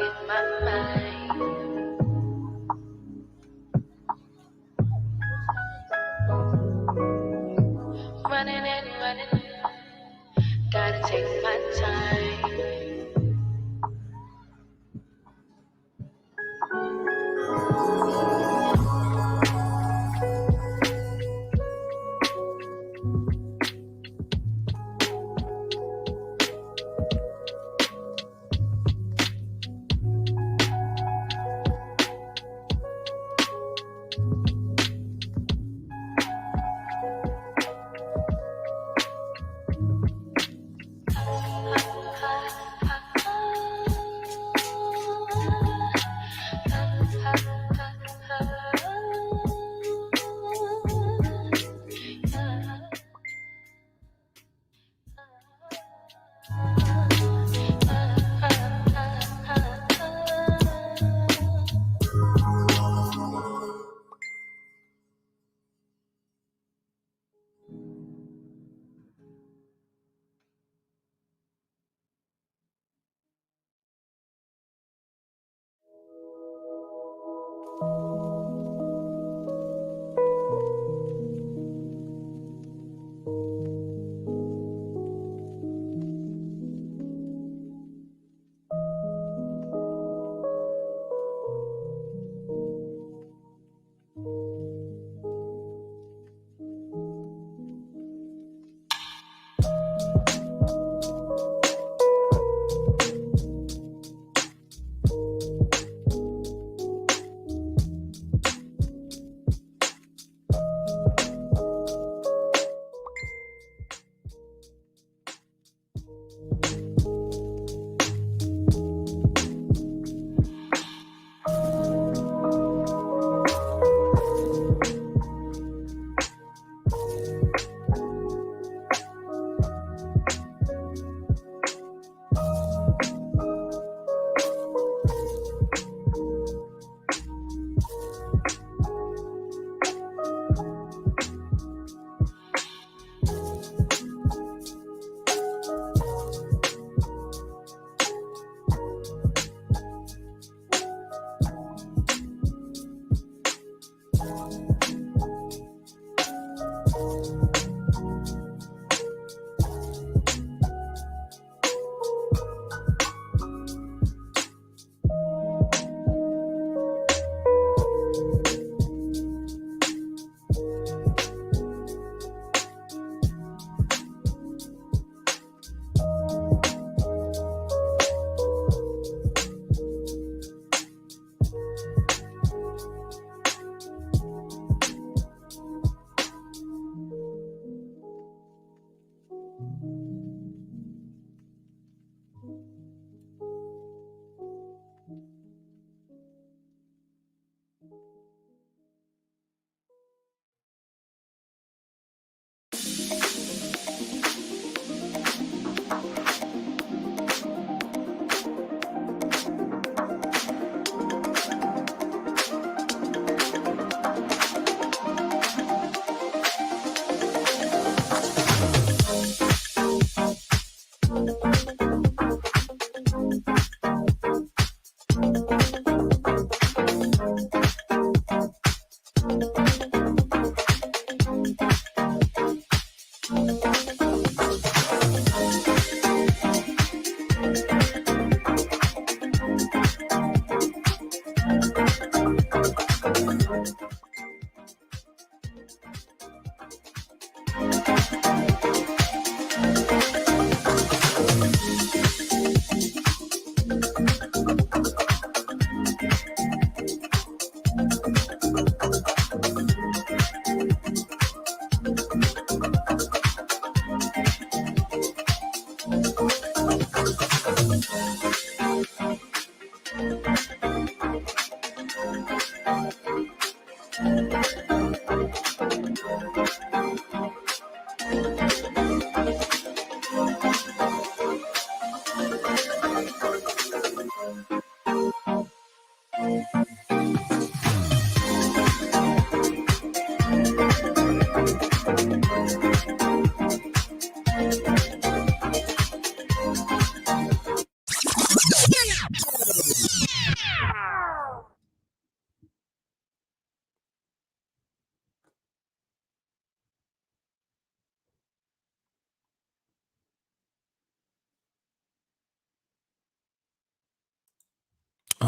in my mind. Running and running, gotta take my time.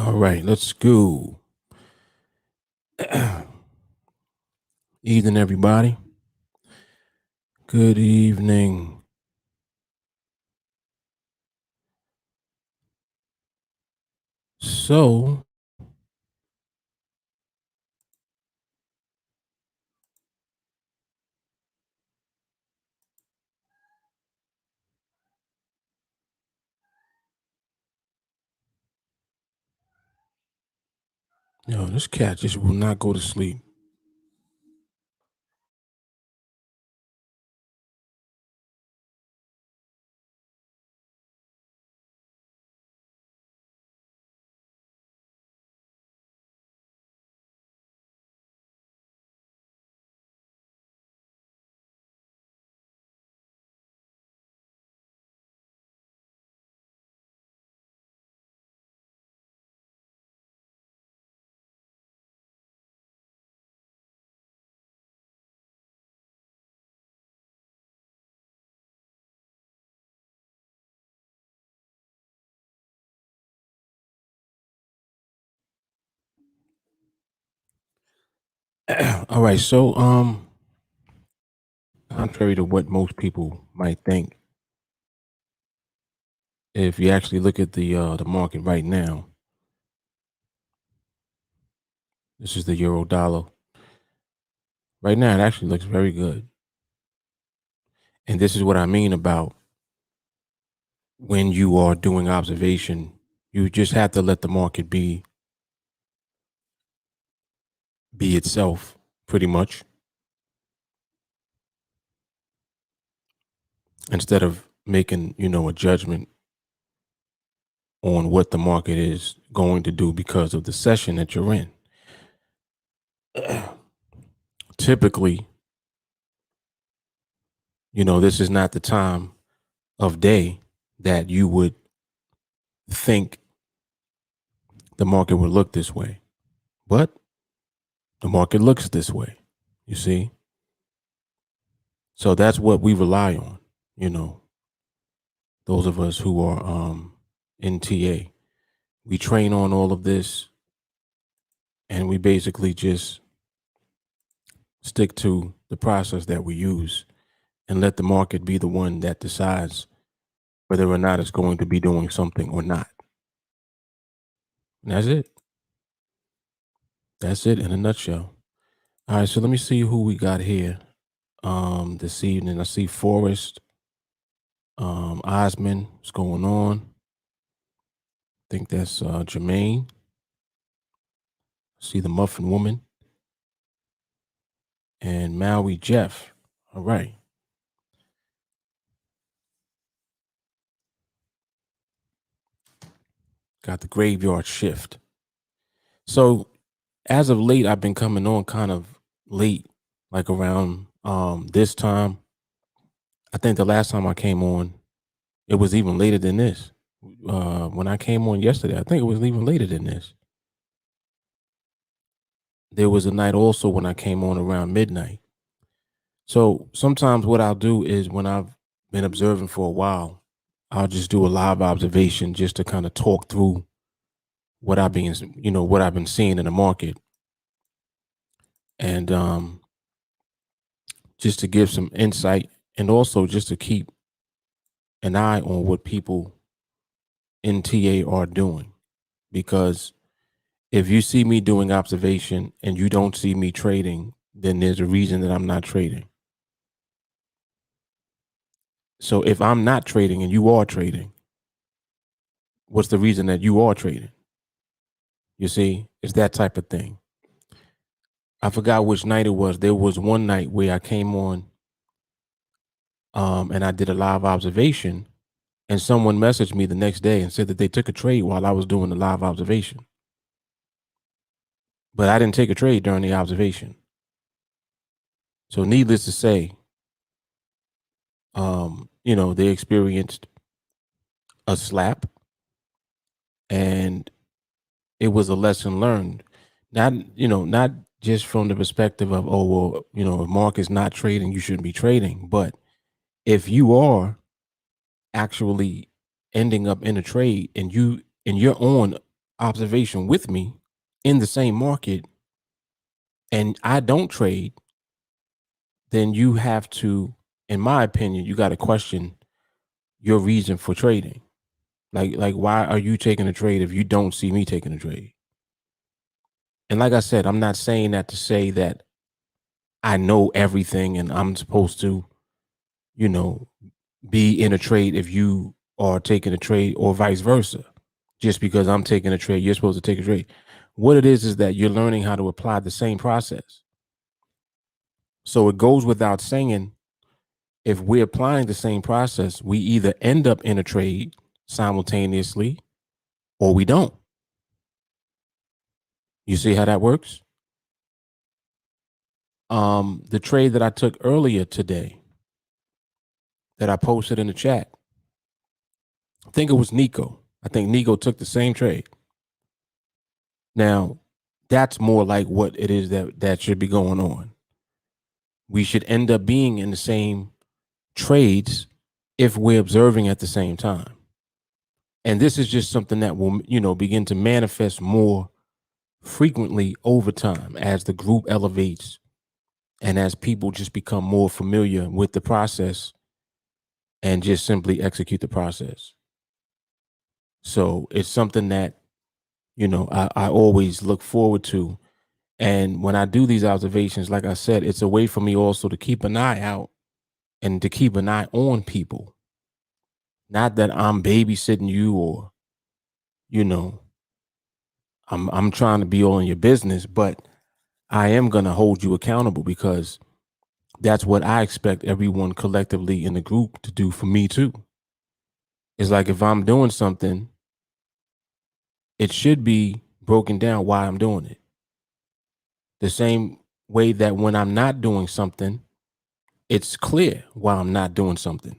All right, let's go. Evening, everybody. Good evening. So, this cat just will not go to sleep. All right, so contrary to what most people might think, if you actually look at the market right now, this is the euro dollar. Right now, it actually looks very good, and this is what I mean about when you are doing observation. You just have to let the market be itself, pretty much, instead of making a judgment on what the market is going to do because of the session that you're in. Typically, this is not the time of day that you would think the market would look this way, but the market looks this way, you see? So that's what we rely on, those of us who are in TA. We train on all of this, and we basically just stick to the process that we use and let the market be the one that decides whether or not it's going to be doing something or not. And that's it. That's it in a nutshell. All right, so let me see who we got here this evening. I see Forrest, Osman. What's going on? I think that's Jermaine. I see the Muffin Woman and Maui Jeff. All right. Got the graveyard shift. So as of late, I've been coming on kind of late, like around this time. I think the last time I came on, it was even later than this. When I came on yesterday, I think it was even later than this. There was a night also when I came on around midnight. So sometimes what I'll do is when I've been observing for a while, I'll just do a live observation just to kind of talk through what I've been seeing in the market, and just to give some insight, and also just to keep an eye on what people in TA are doing. Because if you see me doing observation and you don't see me trading, then there's a reason that I'm not trading. So if I'm not trading and you are trading, what's the reason that you are trading? You see, it's that type of thing. I forgot which night it was. There was one night where I came on and I did a live observation, and someone messaged me the next day and said that they took a trade while I was doing the live observation. But I didn't take a trade during the observation. So needless to say, they experienced a slap, and it was a lesson learned. Not just from the perspective of, oh, well, if Mark is not trading, you shouldn't be trading. But if you are actually ending up in a trade and you're on observation with me in the same market and I don't trade, then you have to, in my opinion, you got to question your reason for trading. Like why are you taking a trade if you don't see me taking a trade? And like I said, I'm not saying that to say that I know everything and I'm supposed to, you know, be in a trade if you are taking a trade or vice versa. Just because I'm taking a trade, you're supposed to take a trade. What it is that you're learning how to apply the same process. So it goes without saying, if we're applying the same process, we either end up in a trade simultaneously or we don't. You see how that works? The trade that I took earlier today that I posted in the chat, I think it was Nico. I think Nico took the same trade. Now, that's more like what it is that should be going on. We should end up being in the same trades if we're observing at the same time. And this is just something that will, begin to manifest more frequently over time as the group elevates and as people just become more familiar with the process and just simply execute the process. So it's something that, I always look forward to. And when I do these observations, like I said, it's a way for me also to keep an eye out and to keep an eye on people. Not that I'm babysitting you or, I'm trying to be all in your business, but I am going to hold you accountable because that's what I expect everyone collectively in the group to do for me too. It's like if I'm doing something, it should be broken down why I'm doing it. The same way that when I'm not doing something, it's clear why I'm not doing something.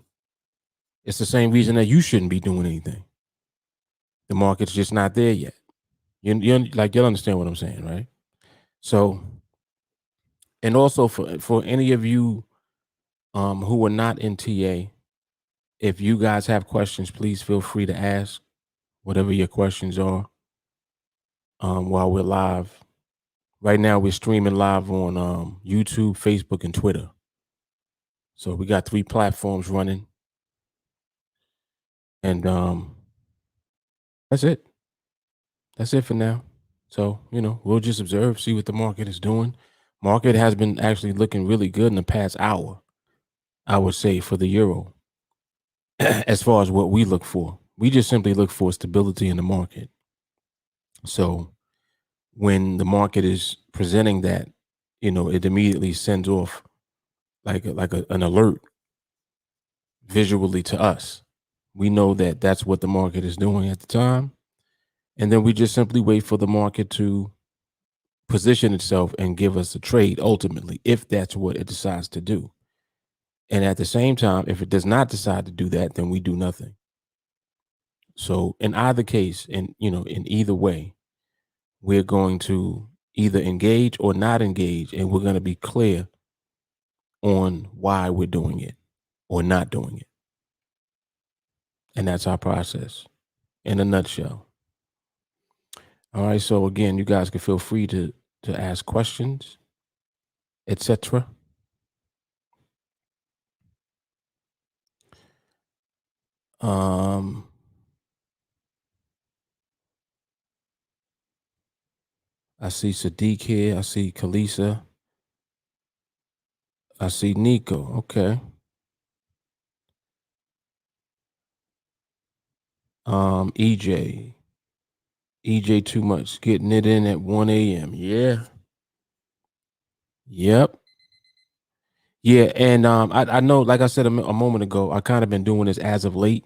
It's the same reason that you shouldn't be doing anything. The market's just not there yet. You'll understand what I'm saying, right? So, and also for any of you who are not in TA, if you guys have questions, please feel free to ask whatever your questions are while we're live. Right now, we're streaming live on YouTube, Facebook, and Twitter. So we got 3 platforms running. And that's it. That's it for now. So, we'll just observe, see what the market is doing. Market has been actually looking really good in the past hour, I would say, for the euro. As far as what we look for, we just simply look for stability in the market. So when the market is presenting that, it immediately sends off an alert visually to us. We know that that's what the market is doing at the time. And then we just simply wait for the market to position itself and give us a trade ultimately, if that's what it decides to do. And at the same time, if it does not decide to do that, then we do nothing. So in either case, in either way, we're going to either engage or not engage, and we're going to be clear on why we're doing it or not doing it. And that's our process in a nutshell. All right. So again, you guys can feel free to ask questions, etc. I see Sadiq here. I see Kalisa. I see Nico. Okay. EJ. EJ too much. Getting it in at 1 a.m. Yeah. Yep. Yeah. And I know, like I said a moment ago, I kind of been doing this as of late.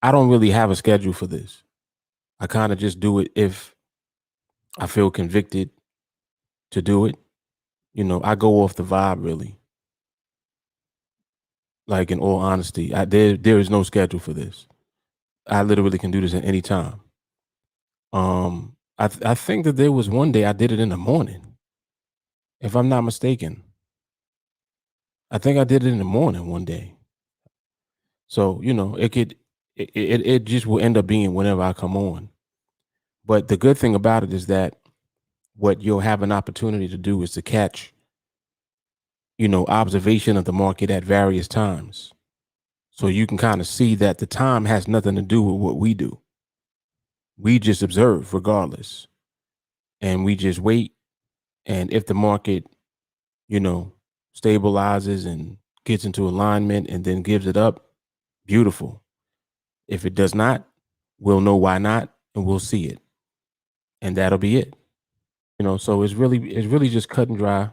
I don't really have a schedule for this. I kind of just do it if I feel convicted to do it. I go off the vibe really. Like in all honesty, there is no schedule for this. I literally can do this at any time. I think that there was one day I did it in the morning, if I'm not mistaken. I think I did it in the morning one day. So it just will end up being whenever I come on. But the good thing about it is that what you'll have an opportunity to do is to catch, observation of the market at various times. So you can kind of see that the time has nothing to do with what we do. We just observe regardless. And we just wait. And if the market, stabilizes and gets into alignment and then gives it up, beautiful. If it does not, we'll know why not, and we'll see it. And that'll be it. So it's really just cut and dry.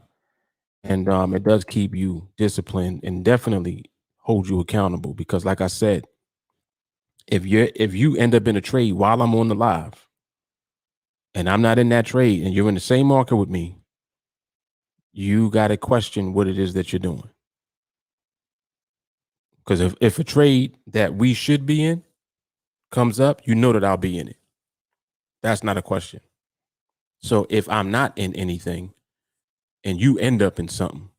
And it does keep you disciplined and definitely hold you accountable because, like I said, if you end up in a trade while I'm on the live and I'm not in that trade and you're in the same market with me, you got to question what it is that you're doing. Because if a trade that we should be in comes up, you know that I'll be in it. That's not a question. So if I'm not in anything and you end up in something,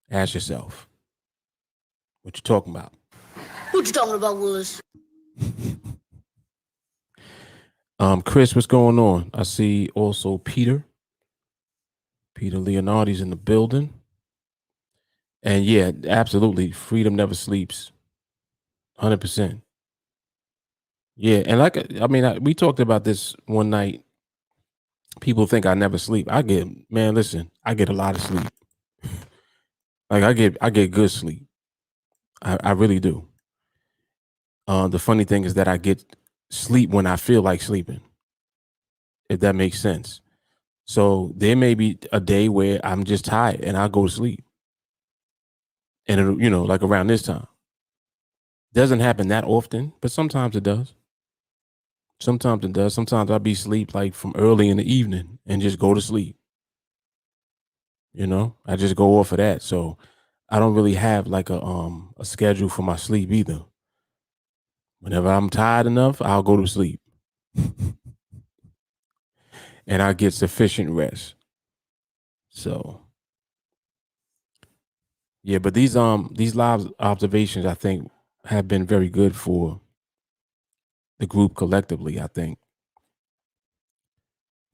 ask yourself, what you talking about? What you talking about, Willis? Chris, what's going on? I see also Peter Leonardi's in the building. And yeah, absolutely. Freedom never sleeps. 100%. Yeah. And we talked about this one night. People think I never sleep. I get a lot of sleep. Like I get good sleep. I really do. The funny thing is that I get sleep when I feel like sleeping, if that makes sense. So there may be a day where I'm just tired and I go to sleep. And it'll, like around this time. Doesn't happen that often, but sometimes it does. Sometimes it does. Sometimes I'll be asleep like from early in the evening and just go to sleep. I just go off of that. So I don't really have like a schedule for my sleep either. Whenever I'm tired enough, I'll go to sleep. And I get sufficient rest. So yeah, but these live observations I think have been very good for the group collectively, I think.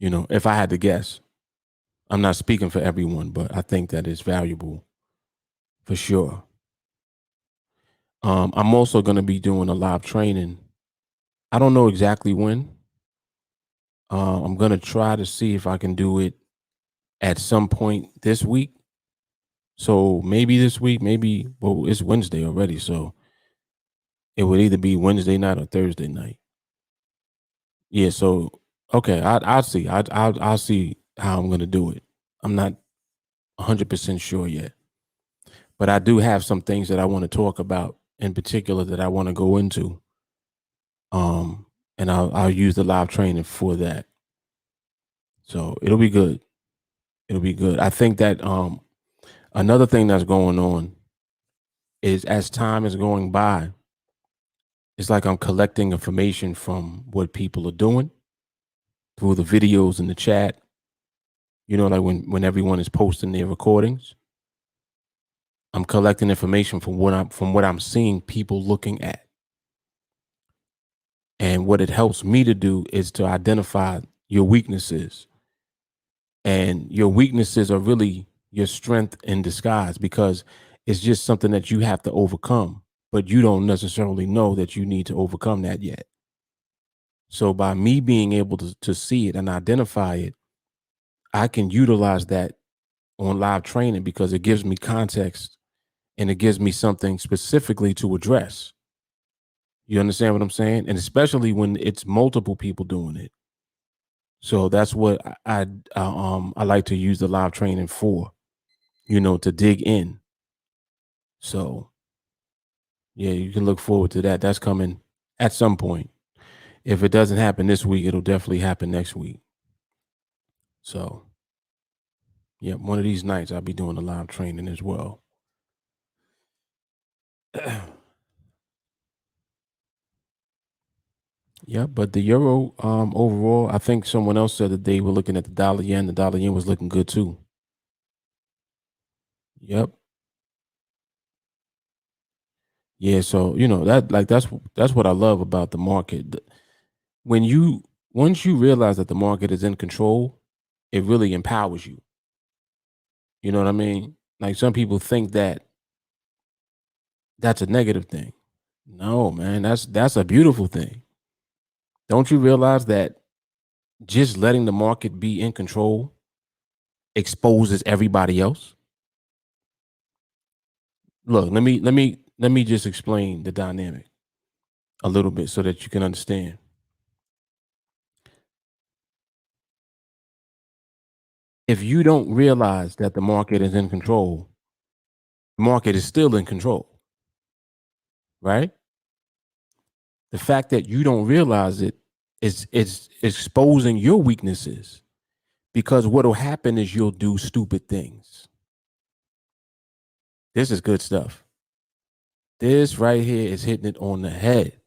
If I had to guess. I'm not speaking for everyone, but I think that it's valuable for sure. I'm also going to be doing a live training. I don't know exactly when. I'm going to try to see if I can do it at some point this week. So maybe this week, well, it's Wednesday already. So it would either be Wednesday night or Thursday night. Yeah. So, okay. I'll see. I'll see how I'm going to do it. I'm not 100% sure yet. But I do have some things that I want to talk about in particular that I want to go into. And I'll use the live training for that. So it'll be good. It'll be good. I think that another thing that's going on is as time is going by, it's like I'm collecting information from what people are doing through the videos in the chat. Like when everyone is posting their recordings, I'm collecting information from what I'm seeing people looking at. And what it helps me to do is to identify your weaknesses. And your weaknesses are really your strength in disguise because it's just something that you have to overcome, but you don't necessarily know that you need to overcome that yet. So by me being able to see it and identify it, I can utilize that on live training because it gives me context and it gives me something specifically to address. You understand what I'm saying? And especially when it's multiple people doing it. So that's what I like to use the live training for, to dig in. So yeah, you can look forward to that. That's coming at some point. If it doesn't happen this week, it'll definitely happen next week. So yeah, one of these nights I'll be doing the live training as well. Yeah, but the euro overall, I think someone else said that they were looking at the dollar yen. The dollar yen was looking good too. Yep. Yeah, so that's what I love about the market. When you Once you realize that the market is in control, it really empowers you. You know what I mean? Like some people think that that's a negative thing. No, man, that's a beautiful thing. Don't you realize that just letting the market be in control exposes everybody else? Look, let me just explain the dynamic a little bit so that you can understand. If you don't realize that the market is in control, the market is still in control, right? The fact that you don't realize it is exposing your weaknesses, because what'll happen is you'll do stupid things. This is good stuff. This right here is hitting it on the head.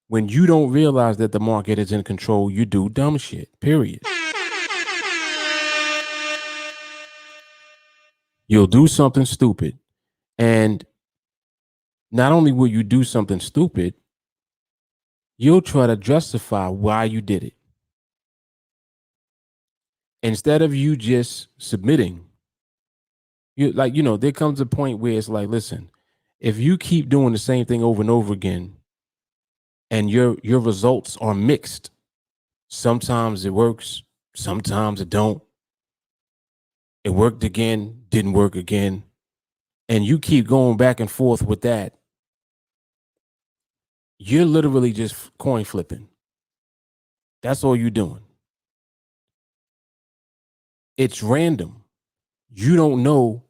When you don't realize that the market is in control, you do dumb shit, period. You'll do something stupid. And not only will you do something stupid, you'll try to justify why you did it. Instead of you just submitting, there comes a point where it's like, listen, if you keep doing the same thing over and over again and your results are mixed, sometimes it works, sometimes it don't. It worked again, didn't work again. And you keep going back and forth with that, you're literally just coin flipping. That's all you're doing. It's random. You don't know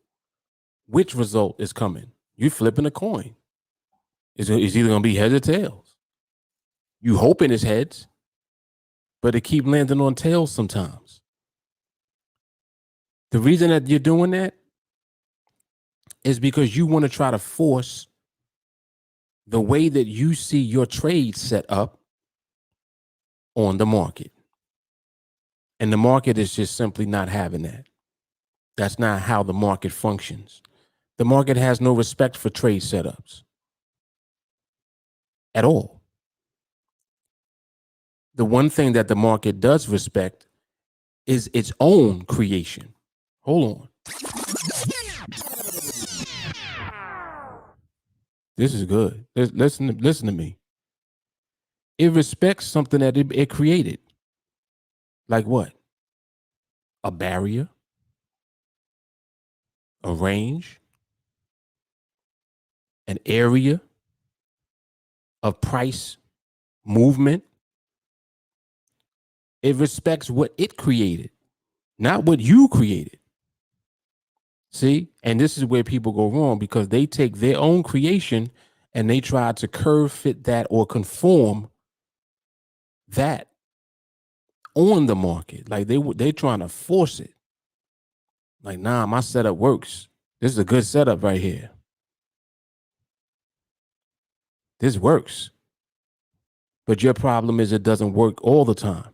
which result is coming. You're flipping a coin. It's either going to be heads or tails. You hoping it's heads, but it keep landing on tails sometimes. The reason that you're doing that is because you want to try to force the way that you see your trade set up on the market. And the market is just simply not having that. That's not how the market functions. The market has no respect for trade setups at all. The one thing that the market does respect is its own creation. Hold on. This is good. Listen to me. It respects something that it created. Like what? A barrier, a range, an area of price movement. It respects what it created, not what you created. See? And this is where people go wrong, because they take their own creation and they try to curve fit that or conform that on the market. Like they trying to force it. Like, nah, my setup works. This is a good setup right here. This works. But your problem is it doesn't work all the time.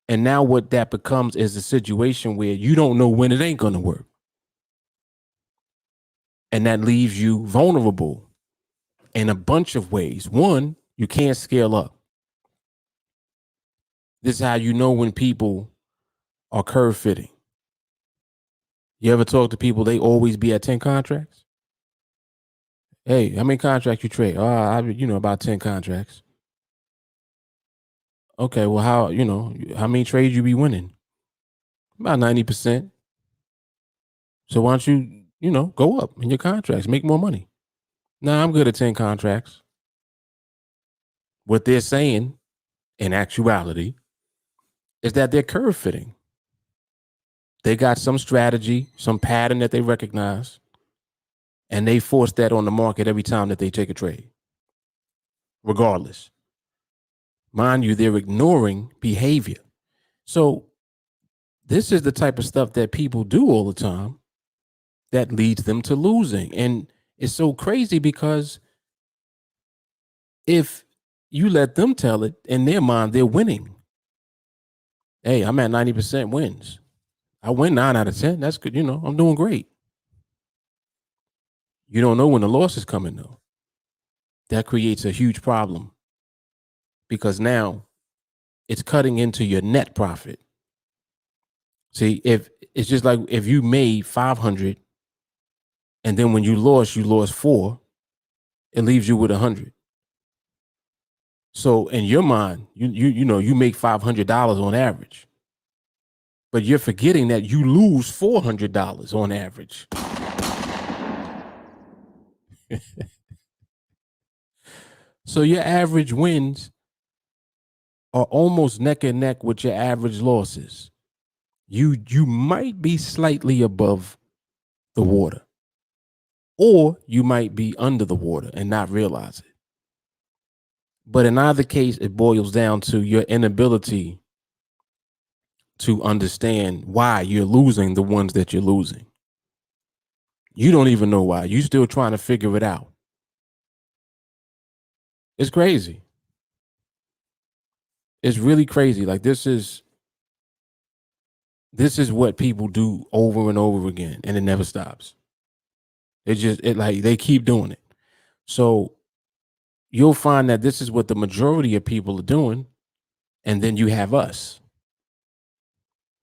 And now what that becomes is a situation where you don't know when it ain't going to work. And that leaves you vulnerable in a bunch of ways. One, you can't scale up. This is how you know when people are curve fitting. You ever talk to people, they always be at 10 contracts? Hey, how many contracts you trade? About 10 contracts. Okay, well, how many trades you be winning? About 90%. So why don't you, go up in your contracts, make more money? Nah, I'm good at 10 contracts. What they're saying in actuality is that they're curve fitting. They got some strategy, some pattern that they recognize, and they force that on the market every time that they take a trade, regardless. Mind you, they're ignoring behavior. So this is the type of stuff that people do all the time that leads them to losing. And it's so crazy because if you let them tell it, in their mind, they're winning. Hey, I'm at 90% wins. I win 9 out of 10. That's good. I'm doing great. You don't know when the loss is coming though. That creates a huge problem because now it's cutting into your net profit. See, if it's just like if you made 500 and then when you lost 4, it leaves you with 100. So in your mind, you make $500 on average, but you're forgetting that you lose $400 on average. So your average wins are almost neck and neck with your average losses. You might be slightly above the water, or you might be under the water and not realize it. But in either case, it boils down to your inability to understand why you're losing the ones that you're losing. You don't even know why. You're still trying to figure it out. It's crazy. It's really crazy. Like this is what people do over and over again, and it never stops. They keep doing it. So you'll find that this is what the majority of people are doing, and then you have us.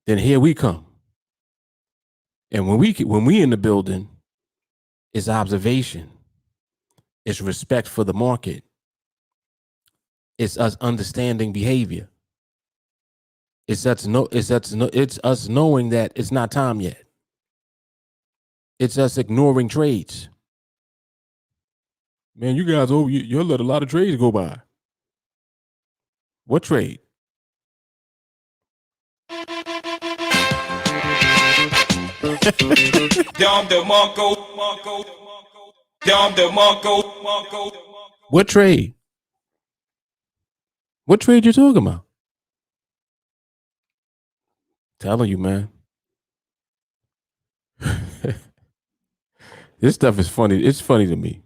Then here we come, and when we in the building, it's observation, it's respect for the market, it's us understanding behavior. It's us knowing that it's not time yet. It's us ignoring trades. Man, you guys you let a lot of trades go by. What trade? What trade? What trade you talking about? Telling you, man. This stuff is funny. It's funny to me.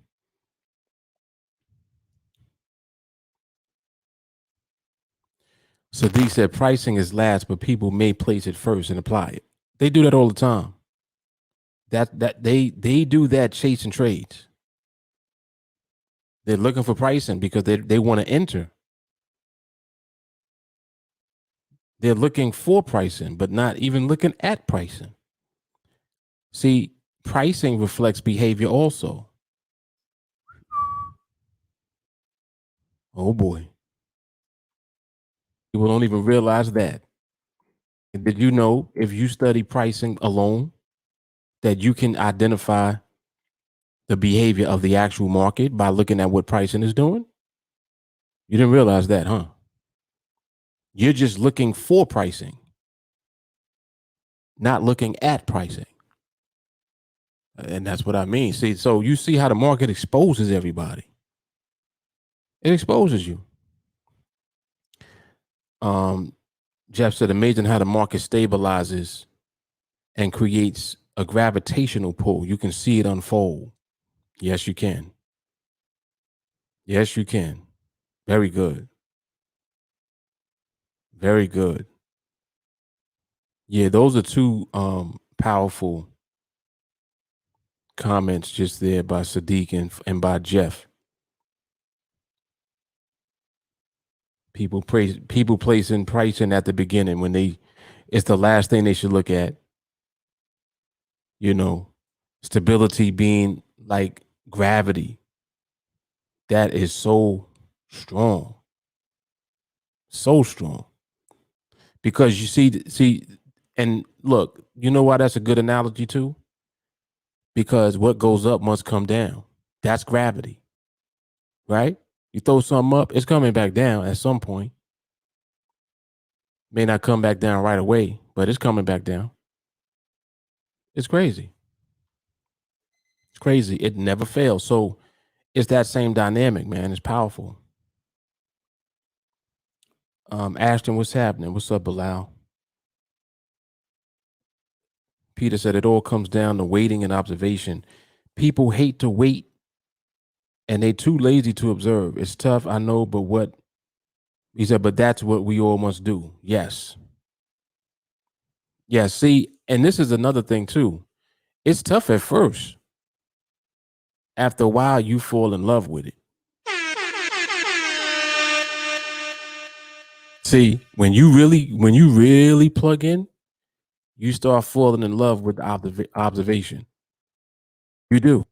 Sadiq said pricing is last, but people may place it first and apply it. They do that all the time. That they do that chasing trades. They're looking for pricing because they want to enter. They're looking for pricing, but not even looking at pricing. See, pricing reflects behavior also. Oh boy. People don't even realize that. Did you know if you study pricing alone, that you can identify the behavior of the actual market by looking at what pricing is doing? You didn't realize that, huh? You're just looking for pricing, not looking at pricing. And that's what I mean. See, so you see how the market exposes everybody. It exposes you. Jeff said, amazing how the market stabilizes and creates a gravitational pull. You can see it unfold. Yes, you can. Yes, you can. Very good. Very good. Yeah, those are two powerful comments just there by Sadiq and by Jeff. People placing pricing at the beginning when it's the last thing they should look at. You know, stability being like gravity. That is so strong. So strong. Because you see, and look, you know why that's a good analogy too? Because what goes up must come down. That's gravity. Right? You throw something up, it's coming back down at some point. May not come back down right away, but it's coming back down. It's crazy. It's crazy. It never fails. So it's that same dynamic, man. It's powerful. Ashton, what's happening? What's up, Bilal? Peter said it all comes down to waiting and observation. People hate to wait and they too lazy to observe. It's tough, I know, but what he said, but that's what we all must do. Yes. Yeah, see, and this is another thing too. It's tough at first. After a while, you fall in love with it. See, when you really plug in, you start falling in love with observation. You do.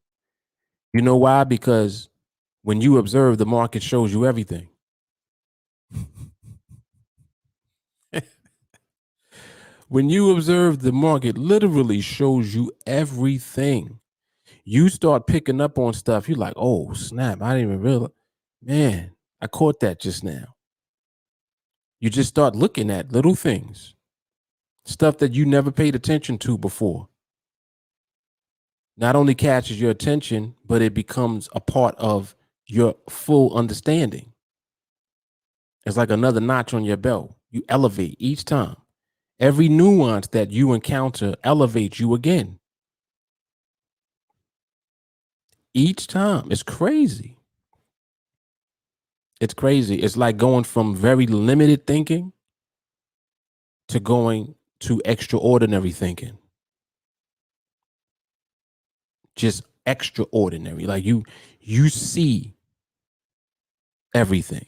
You know why? Because when you observe, the market shows you everything. When you observe, the market literally shows you everything. You start picking up on stuff. You're like, oh, snap. I didn't even realize. Man, I caught that just now. You just start looking at little things, stuff that you never paid attention to before. Not only catches your attention, but it becomes a part of your full understanding. It's like another notch on your belt. You elevate each time. Every nuance that you encounter elevates you again. Each time. It's crazy. It's crazy. It's like going from very limited thinking to going to extraordinary thinking. Just extraordinary. Like you see everything.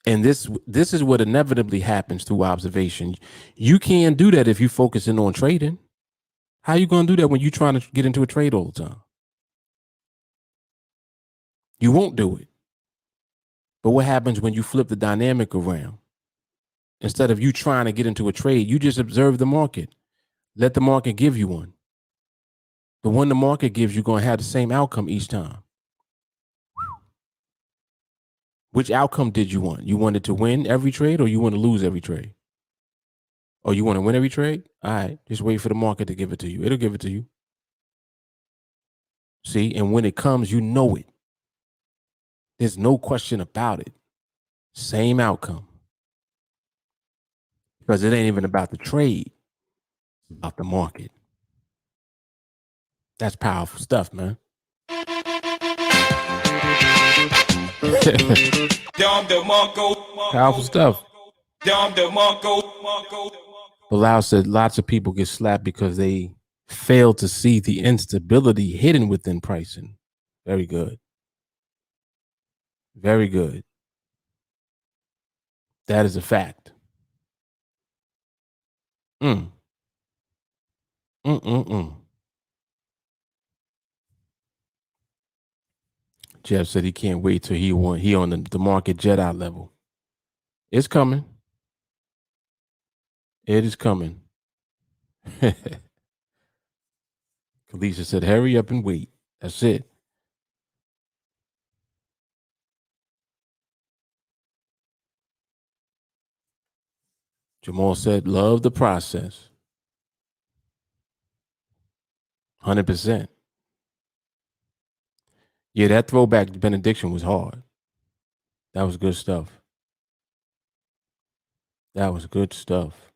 And this is what inevitably happens through observation. You can't do that if you're focusing on trading. How you going to do that when you're trying to get into a trade all the time? You won't do it. But what happens when you flip the dynamic around? Instead of you trying to get into a trade, you just observe the market. Let the market give you one. The one the market gives you going to have the same outcome each time. Which outcome did you want? You wanted to win every trade, or you want to lose every trade? Or you want to win every trade? All right, just wait for the market to give it to you. It'll give it to you. See, and when it comes, you know it. There's no question about it. Same outcome. Because it ain't even about the trade, it's about the market. That's powerful stuff, man. Powerful stuff. Bilal said lots of people get slapped because they fail to see the instability hidden within pricing. Very good. Very good. That is a fact. Jeff said he can't wait till he on the market Jedi level. It's coming. It is coming. Kalisha said, hurry up and wait. That's it. Jamal said, love the process. 100%. Yeah, that throwback benediction was hard. That was good stuff. That was good stuff.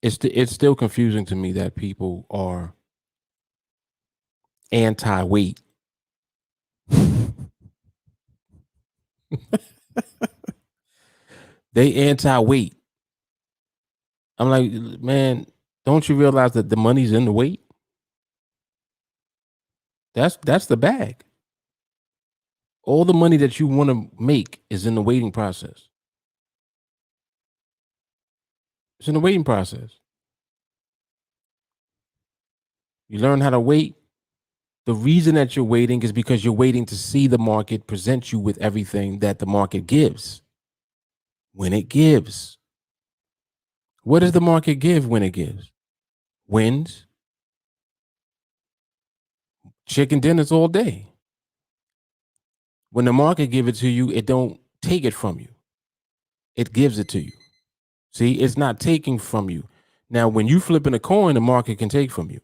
It's still confusing to me that people are anti-weight. They anti-weight. I'm like, man, don't you realize that the money's in the weight? That's the bag. All the money that you want to make is in the waiting process. It's in the waiting process. You learn how to wait. The reason that you're waiting is because you're waiting to see the market present you with everything that the market gives. When it gives. What does the market give when it gives? Wins. Chicken dinners all day. When the market give it to you, it don't take it from you. It gives it to you. See, it's not taking from you. Now, when you flipping a coin, the market can take from you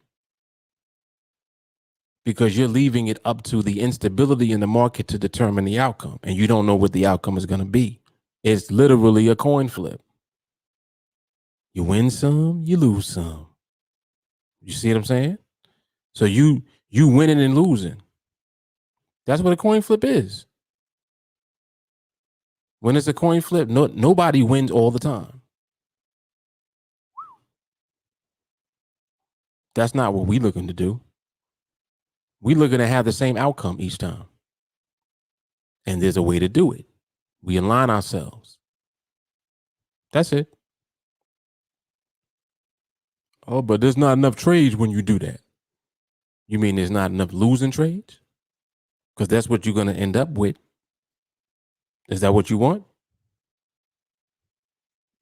because you're leaving it up to the instability in the market to determine the outcome, and you don't know what the outcome is going to be. It's literally a coin flip. You win some, you lose some. You see what I'm saying? So you winning and losing. That's what a coin flip is. When it's a coin flip, nobody wins all the time. That's not what we're looking to do. We're looking to have the same outcome each time. And there's a way to do it. We align ourselves. That's it. Oh, but there's not enough trades when you do that. You mean there's not enough losing trades? Because that's what you're going to end up with. Is that what you want?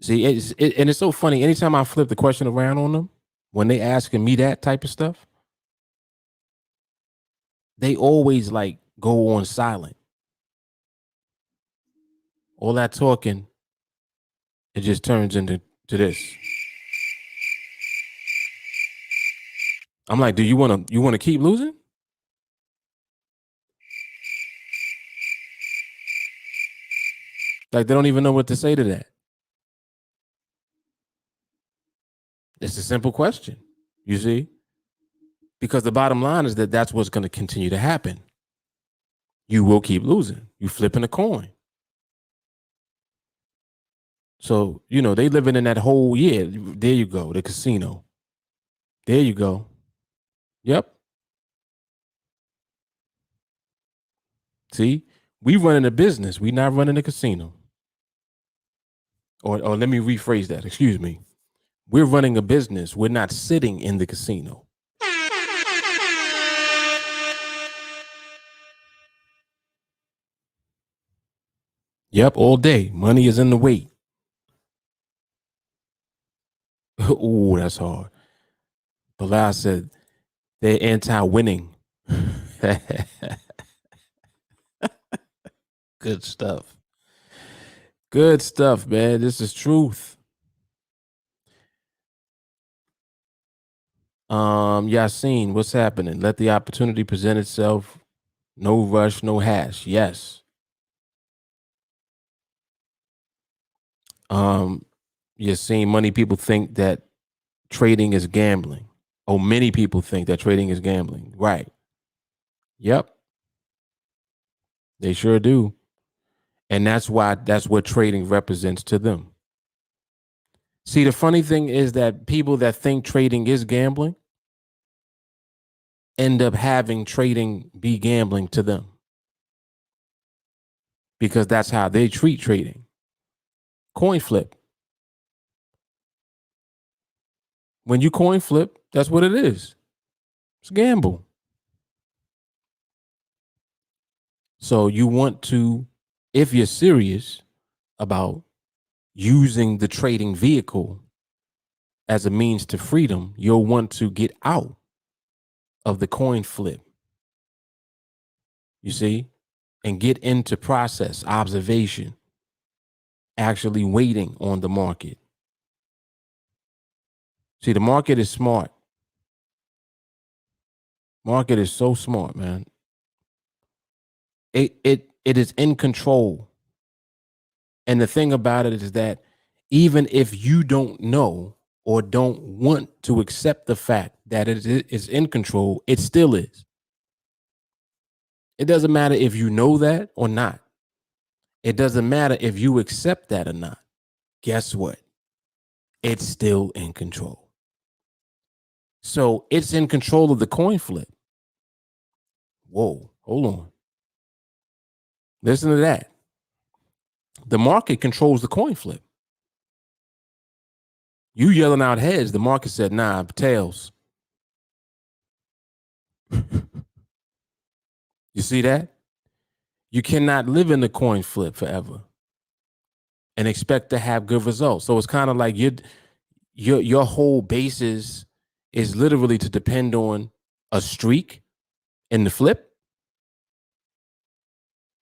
See, and it's so funny. Anytime I flip the question around on them, when they asking me that type of stuff, they always like go on silent. All that talking, it just turns into this. I'm like, do you want to keep losing? Like they don't even know what to say to that. It's a simple question, you see? Because the bottom line is that that's what's going to continue to happen. You will keep losing. You flipping a coin. So, they living in that whole year. There you go, the casino. There you go. Yep. See, we running a business. We not running a casino. Or let me rephrase that. Excuse me. We're running a business. We're not sitting in the casino. Yep, all day. Money is in the weight. Ooh, that's hard. Bilal said they're anti-winning. Good stuff. Good stuff, man. This is truth. Yassine, what's happening? Let the opportunity present itself. No rush, no hash. Yes. Yassine, many people think that trading is gambling. Oh, many people think that trading is gambling. Right. Yep. They sure do. And that's what trading represents to them. See, the funny thing is that people that think trading is gambling end up having trading be gambling to them because that's how they treat trading. Coin flip. When you coin flip, that's what it is. It's a gamble. So you want to, if you're serious about using the trading vehicle as a means to freedom, you'll want to get out of the coin flip. You see? And get into process, observation, actually waiting on the market. See, the market is smart. Market is so smart, man. It is in control. And the thing about it is that even if you don't know or don't want to accept the fact that it is in control, it still is. It doesn't matter if you know that or not. It doesn't matter if you accept that or not. Guess what? It's still in control. So it's in control of the coin flip. Whoa, hold on. Listen to that. The market controls the coin flip. You yelling out heads, the market said, nah, tails. You see that? You cannot live in the coin flip forever and expect to have good results. So it's kind of like your whole basis is literally to depend on a streak in the flip.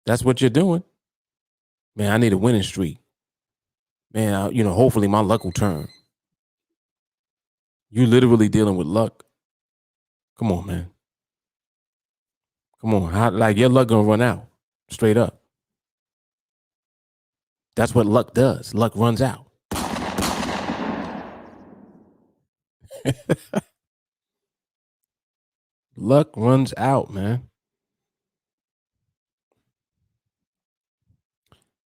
That's what you're doing. Man, I need a winning streak. Man, hopefully my luck will turn. You literally dealing with luck. Come on, man. Come on. Like your luck gonna run out straight up. That's what luck does. Luck runs out. Luck runs out, man.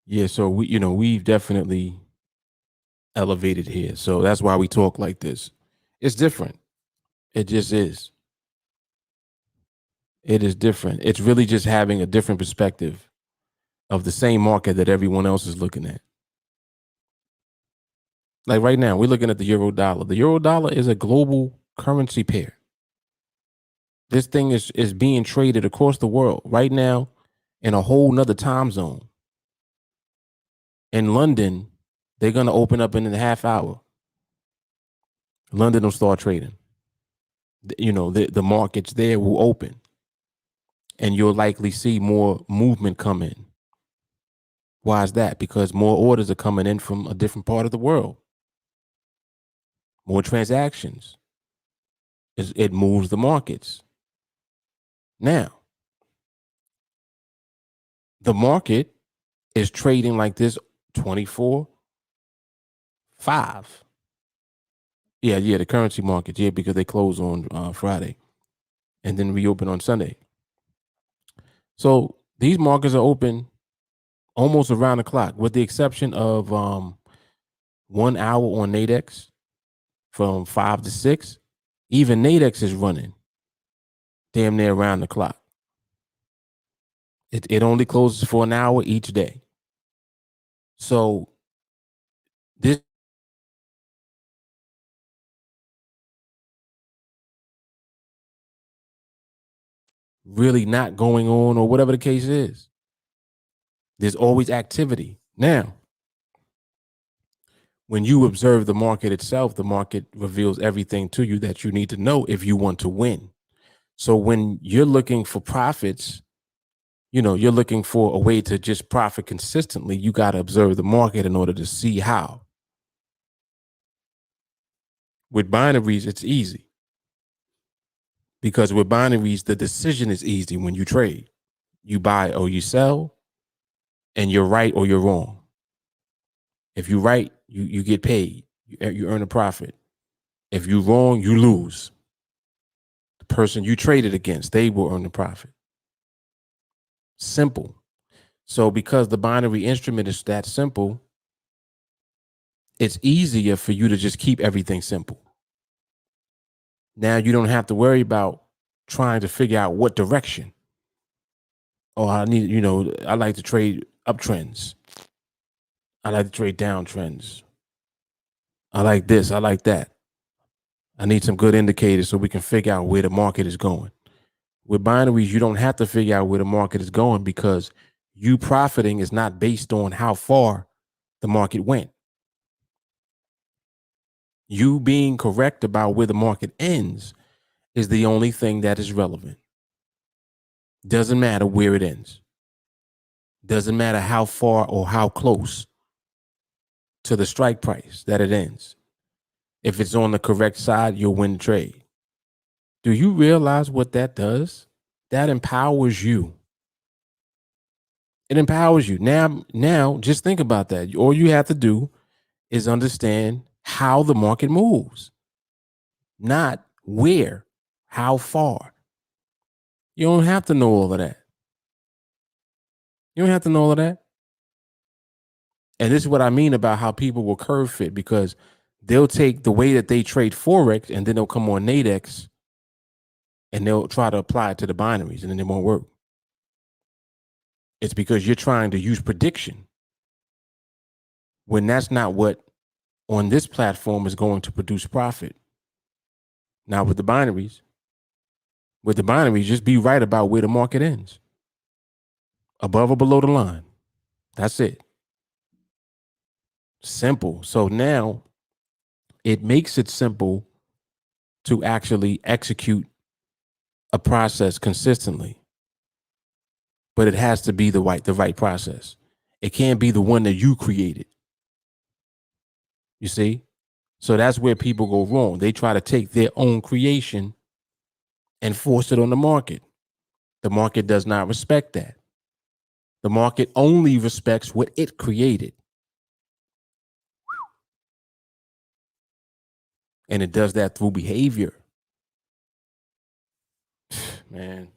Yeah, so we've definitely elevated here. So that's why we talk like this. It's different. It just is. It is different. It's really just having a different perspective of the same market that everyone else is looking at. Like right now, we're looking at the euro dollar. The euro dollar is a global currency pair. This thing is being traded across the world right now in a whole nother time zone. In London, they're going to open up in a half hour. London will start trading. The markets there will open, and you'll likely see more movement come in. Why is that? Because more orders are coming in from a different part of the world. More transactions. It moves the markets. Now, the market is trading like this 24/5. Yeah, the currency markets. Yeah, because they close on Friday and then reopen on Sunday. So these markets are open almost around the clock, with the exception of 1 hour on NADEX from 5 to 6. Even NADEX is running damn near around the clock. It only closes for an hour each day. So this really not going on, or whatever the case is. There's always activity. Now, when you observe the market itself, the market reveals everything to you that you need to know if you want to win. So when you're looking for profits, you're looking for a way to just profit consistently, you got to observe the market in order to see how. With binaries, it's easy, because with binaries, the decision is easy when you trade. You buy or you sell, and you're right or you're wrong. If you're right, you get paid. You earn a profit. If you're wrong, you lose. The person you traded against, they will earn the profit. Simple. So because the binary instrument is that simple, it's easier for you to just keep everything simple. Now you don't have to worry about trying to figure out what direction. Oh, I like to trade uptrends. I like to trade downtrends. I like this. I like that. I need some good indicators so we can figure out where the market is going. With binaries, you don't have to figure out where the market is going, because you profiting is not based on how far the market went. You being correct about where the market ends is the only thing that is relevant. Doesn't matter where it ends. Doesn't matter how far or how close to the strike price that it ends. If it's on the correct side, you'll win the trade. Do you realize what that does? That empowers you. It empowers you. Now, just think about that. All you have to do is understand how the market moves, not where, how far. You don't have to know all of that. You don't have to know all of that. And this is what I mean about how people will curve fit, because they'll take the way that they trade Forex and then they'll come on NADEX and they'll try to apply it to the binaries, and then it won't work. It's because you're trying to use prediction when that's not what on this platform is going to produce profit. Now with the binaries, just be right about where the market ends, above or below the line. That's it. Simple. So now it makes it simple to actually execute a process consistently, but it has to be the right process. It can't be the one that you created. You see? So that's where people go wrong. They try to take their own creation and force it on the market. The market does not respect that. The market only respects what it created. And it does that through behavior. Man,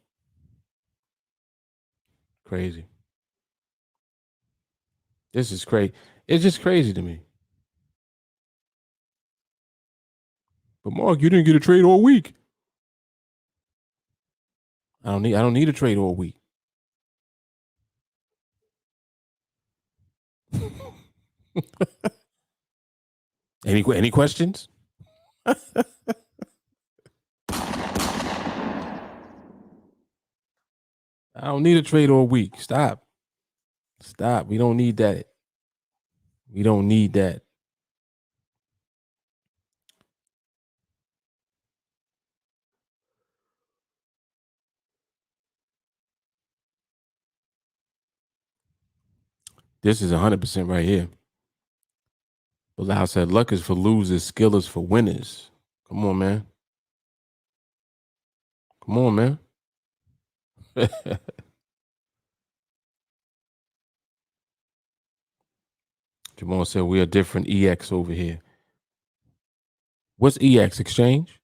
crazy. This is crazy. It's just crazy to me. But Mark, you didn't get a trade all week. I don't need a trade all week. Any questions? I don't need a trade all week. Stop. Stop. We don't need that. We don't need that. This is 100% right here. Bilal said, luck is for losers, skill is for winners. Come on, man. Come on, man. Jamal said, we are different EX over here. What's EX? Exchange?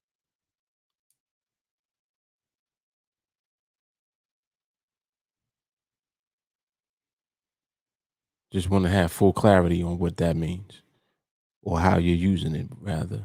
Just want to have full clarity on what that means or how you're using it, rather.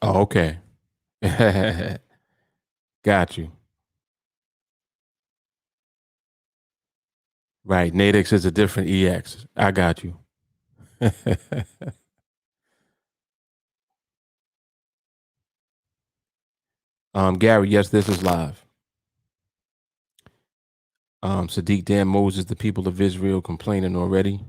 Oh, okay. Got you. Right. NADEX is a different EX. I got you. Gary, yes, this is live. Sadiq, Dan Moses, the people of Israel complaining already.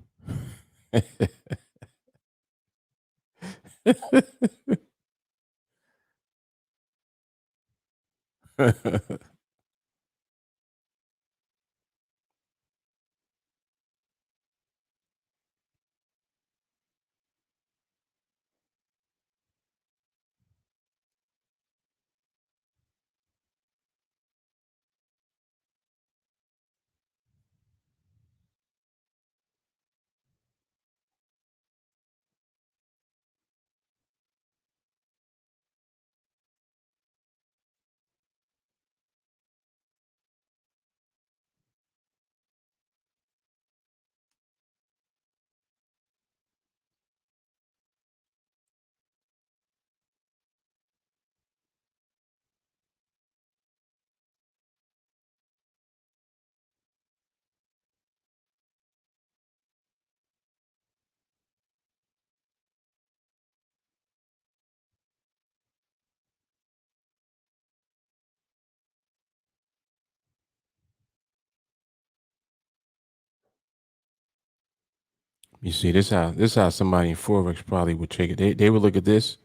You see, this how somebody in Forex probably would take it. They would look at this,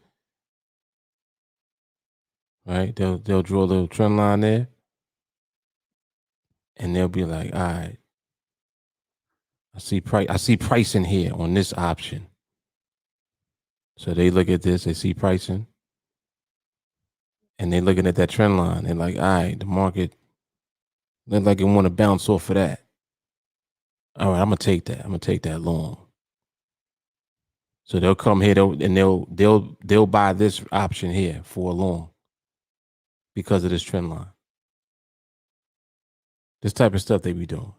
right? They'll draw a little trend line there, and they'll be like, all right, I see pricing here on this option. So they look at this, they see pricing, and they're looking at that trend line. They're like, all right, the market look like it want to bounce off of that. All right, I'm gonna take that. I'm gonna take that long. So they'll come here and they'll buy this option here for a long because of this trend line. This type of stuff they be doing.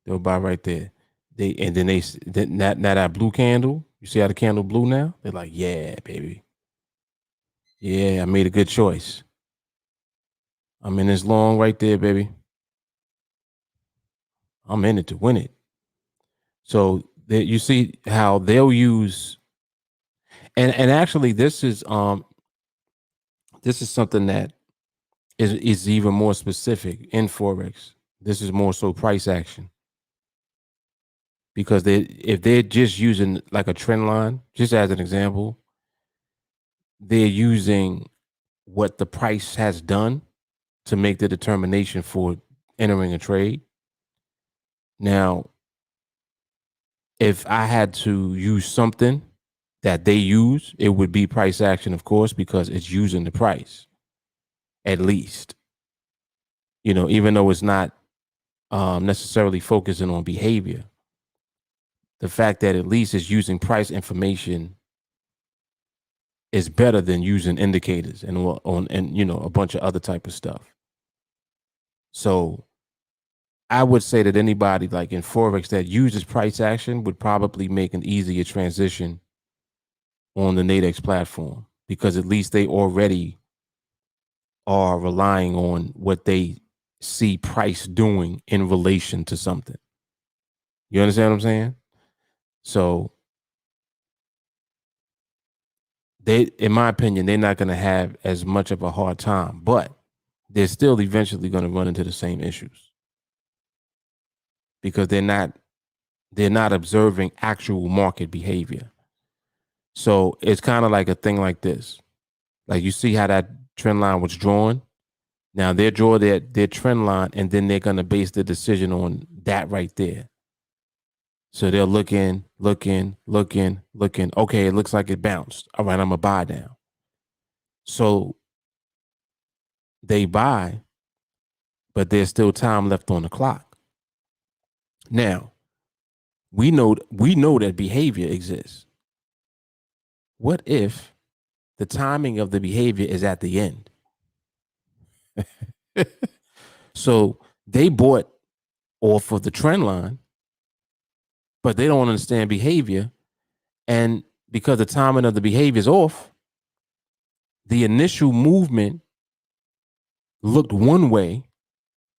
They'll buy right there. Then that blue candle. You see how the candle blue now? They're like, yeah, baby. Yeah, I made a good choice. I'm in this long right there, baby. I'm in it to win it. So you see how they'll use, and actually this is something that is even more specific in Forex. This is more so price action. because if they're just using like a trend line, just as an example, they're using what the price has done to make the determination for entering a trade. Now, if I had to use something that they use, it would be price action, of course, because it's using the price, at least. Even though it's not necessarily focusing on behavior, the fact that at least it's using price information is better than using indicators and a bunch of other type of stuff. So I would say that anybody like in Forex that uses price action would probably make an easier transition on the NADEX platform, because at least they already are relying on what they see price doing in relation to something. You understand what I'm saying? So in my opinion, they're not going to have as much of a hard time, but they're still eventually going to run into the same issues because they're not observing actual market behavior. So it's kind of like a thing like this. Like, you see how that trend line was drawn? Now they draw their trend line, and then they're going to base the decision on that right there. So they're looking. Okay, it looks like it bounced. All right, I'm going to buy now. So they buy, but there's still time left on the clock. Now, we know that behavior exists. What if the timing of the behavior is at the end? So they bought off of the trend line, but they don't understand behavior. And because the timing of the behavior is off, the initial movement looked one way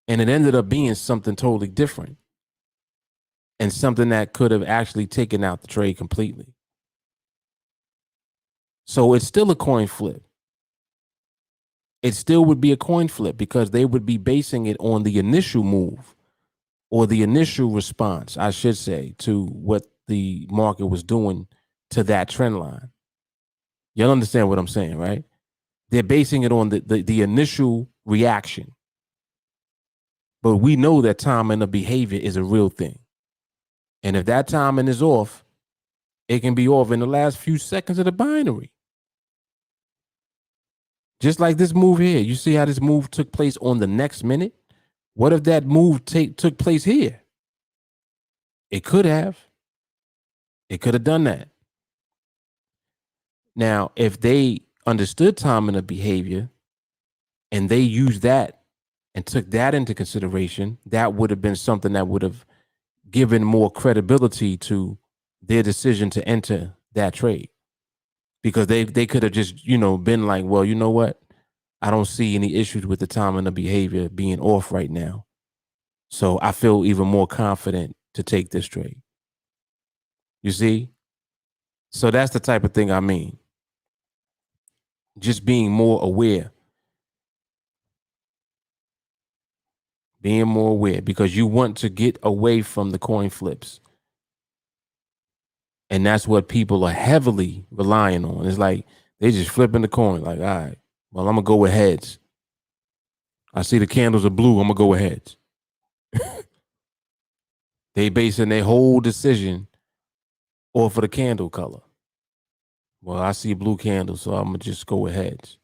and it ended up being something totally different, and something that could have actually taken out the trade completely. So it's still a coin flip. It still would be a coin flip because they would be basing it on the initial move, or the initial response, I should say, to what the market was doing to that trend line. Y'all understand what I'm saying, right? They're basing it on the initial reaction. But we know that timing of behavior is a real thing. And if that timing is off, it can be off in the last few seconds of the binary. Just like this move here. You see how this move took place on the next minute? What if that move took place here? It could have. It could have done that. Now, if they understood timing of behavior and they used that and took that into consideration, that would have been something that would have given more credibility to their decision to enter that trade, because they could have just, been like, well, you know what? I don't see any issues with the timing of behavior being off right now. So I feel even more confident to take this trade. You see? So that's the type of thing I mean. Just being more aware. Being more aware, because you want to get away from the coin flips. And that's what people are heavily relying on. It's like they just flipping the coin. Like, all right, well, I'm going to go with heads. I see the candles are blue. I'm going to go with heads. They basing their whole decision off of the candle color. Well, I see a blue candle, so I'm going to just go with heads.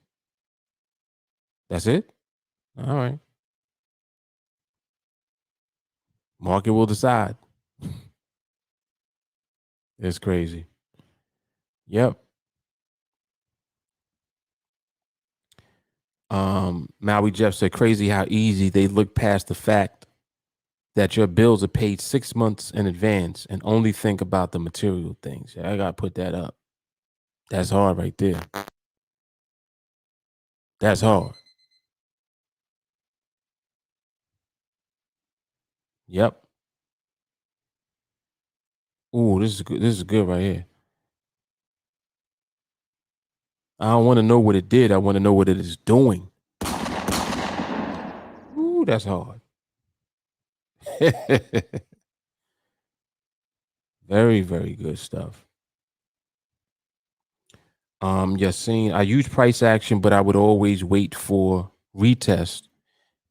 That's it? All right. Market will decide. It's crazy. Yep. Maui Jeff said, crazy how easy they look past the fact that your bills are paid 6 months in advance and only think about the material things. Yeah, I got to put that up. That's hard right there. That's hard. Yep. Ooh, this is good. This is good right here. I don't want to know what it did. I want to know what it is doing. Ooh, that's hard. Very, very good stuff. Yassine, I use price action, but I would always wait for retest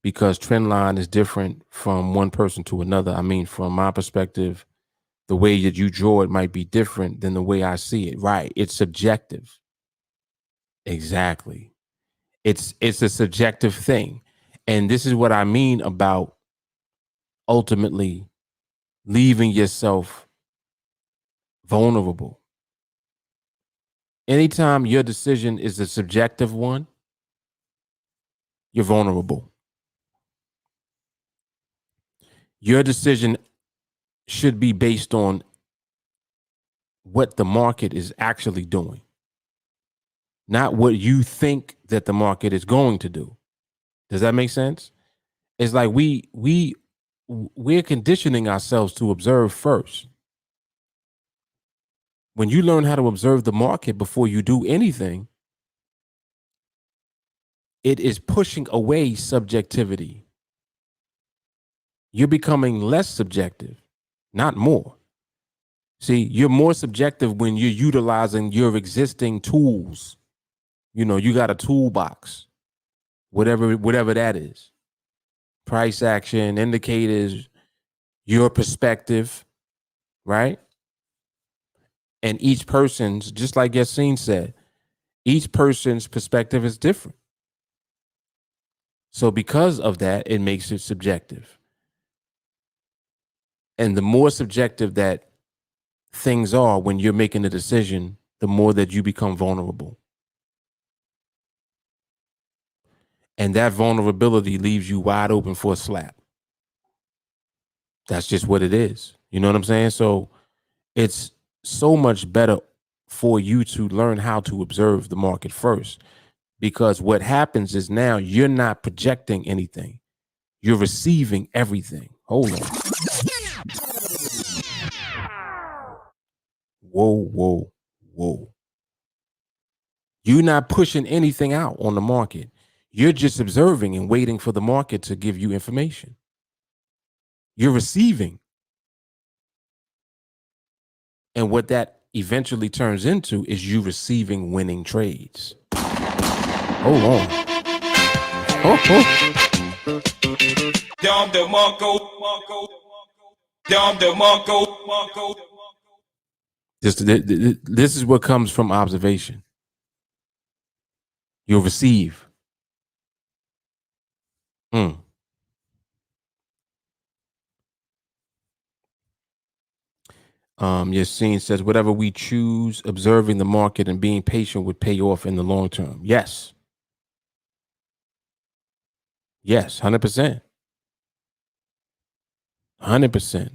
because trend line is different from one person to another. I mean, from my perspective, the way that you draw it might be different than the way I see it. Right. It's subjective. Exactly. It's a subjective thing. And this is what I mean about ultimately leaving yourself vulnerable. Anytime your decision is a subjective one, you're vulnerable. Your decision should be based on what the market is actually doing, not what you think that the market is going to do. Does that make sense? It's like we're conditioning ourselves to observe first. When you learn how to observe the market before you do anything, it is pushing away subjectivity. You're becoming less subjective, not more. See, you're more subjective when you're utilizing your existing tools. You know, you got a toolbox, whatever that is. Price action, indicators, your perspective, right? And each person's, just like Yassine said, each person's perspective is different. So because of that, it makes it subjective. And the more subjective that things are when you're making a decision, the more that you become vulnerable. And that vulnerability leaves you wide open for a slap. That's just what it is. You know what I'm saying? So it's so much better for you to learn how to observe the market first, because what happens is now you're not projecting anything. You're receiving everything. Hold on. Whoa, whoa, whoa. You're not pushing anything out on the market. You're just observing and waiting for the market to give you information. You're receiving. And what that eventually turns into is you receiving winning trades. Hold on. Oh, oh. This is what comes from observation. You'll receive. Yassine says, whatever we choose, observing the market and being patient would pay off in the long term. Yes. Yes, 100%. 100%.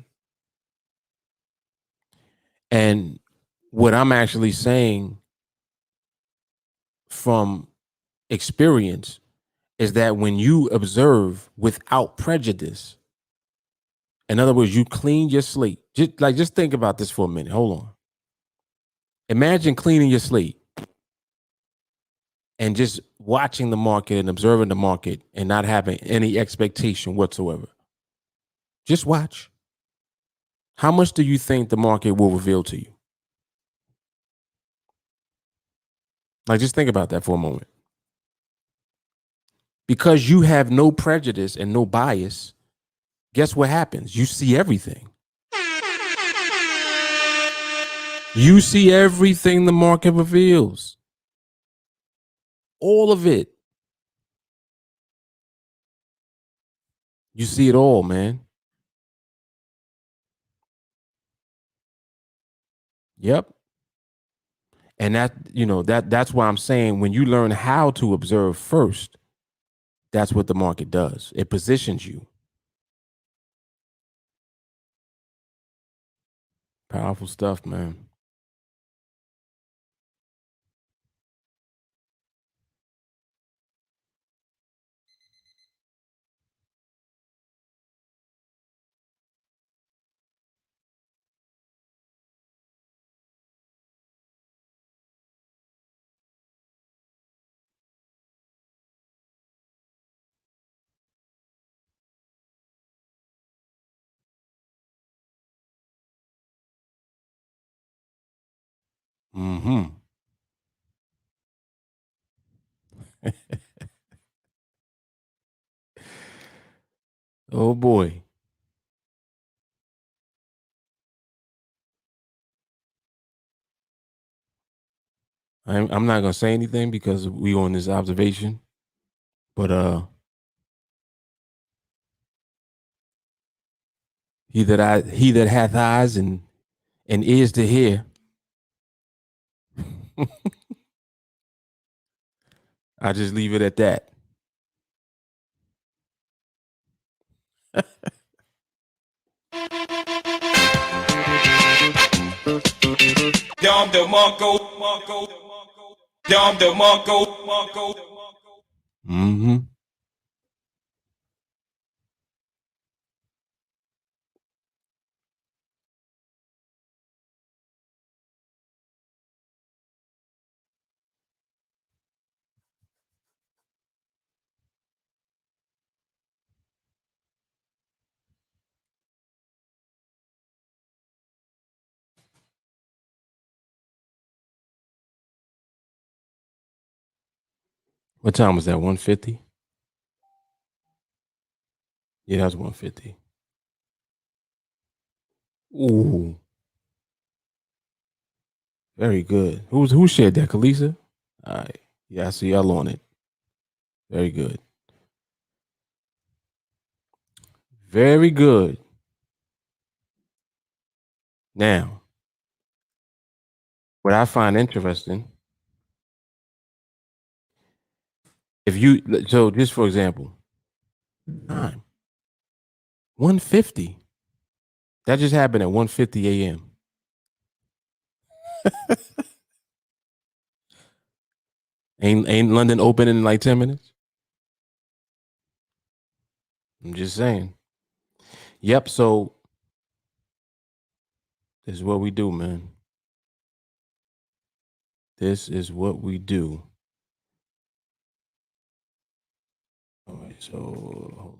And what I'm actually saying from experience is that when you observe without prejudice, in other words, you clean your slate. Just think about this for a minute. Hold on. Imagine cleaning your slate and just watching the market and observing the market and not having any expectation whatsoever. Just watch. How much do you think the market will reveal to you? Like, just think about that for a moment. Because you have no prejudice and no bias, guess what happens? You see everything. You see everything the market reveals. All of it. You see it all, man. Yep. And that's why I'm saying when you learn how to observe first, that's what the market does. It positions you. Powerful stuff, man. Mm-hmm. Oh boy. I'm not gonna say anything because we on this observation, but he that hath eyes and ears to hear, I just leave it at that. Dom the Monko, Dom the Monko. Mm-hmm. What time was that? 150? Yeah, that was 150. Ooh, very good. Who shared that? Kalisa? All right. Yeah, I see y'all on it. Very good. Very good. Now, what I find interesting, if you so just for example, time 150. That just happened at 150 a.m. Ain't London open in like 10 minutes? I'm just saying. Yep, so this is what we do, man. This is what we do. All right, so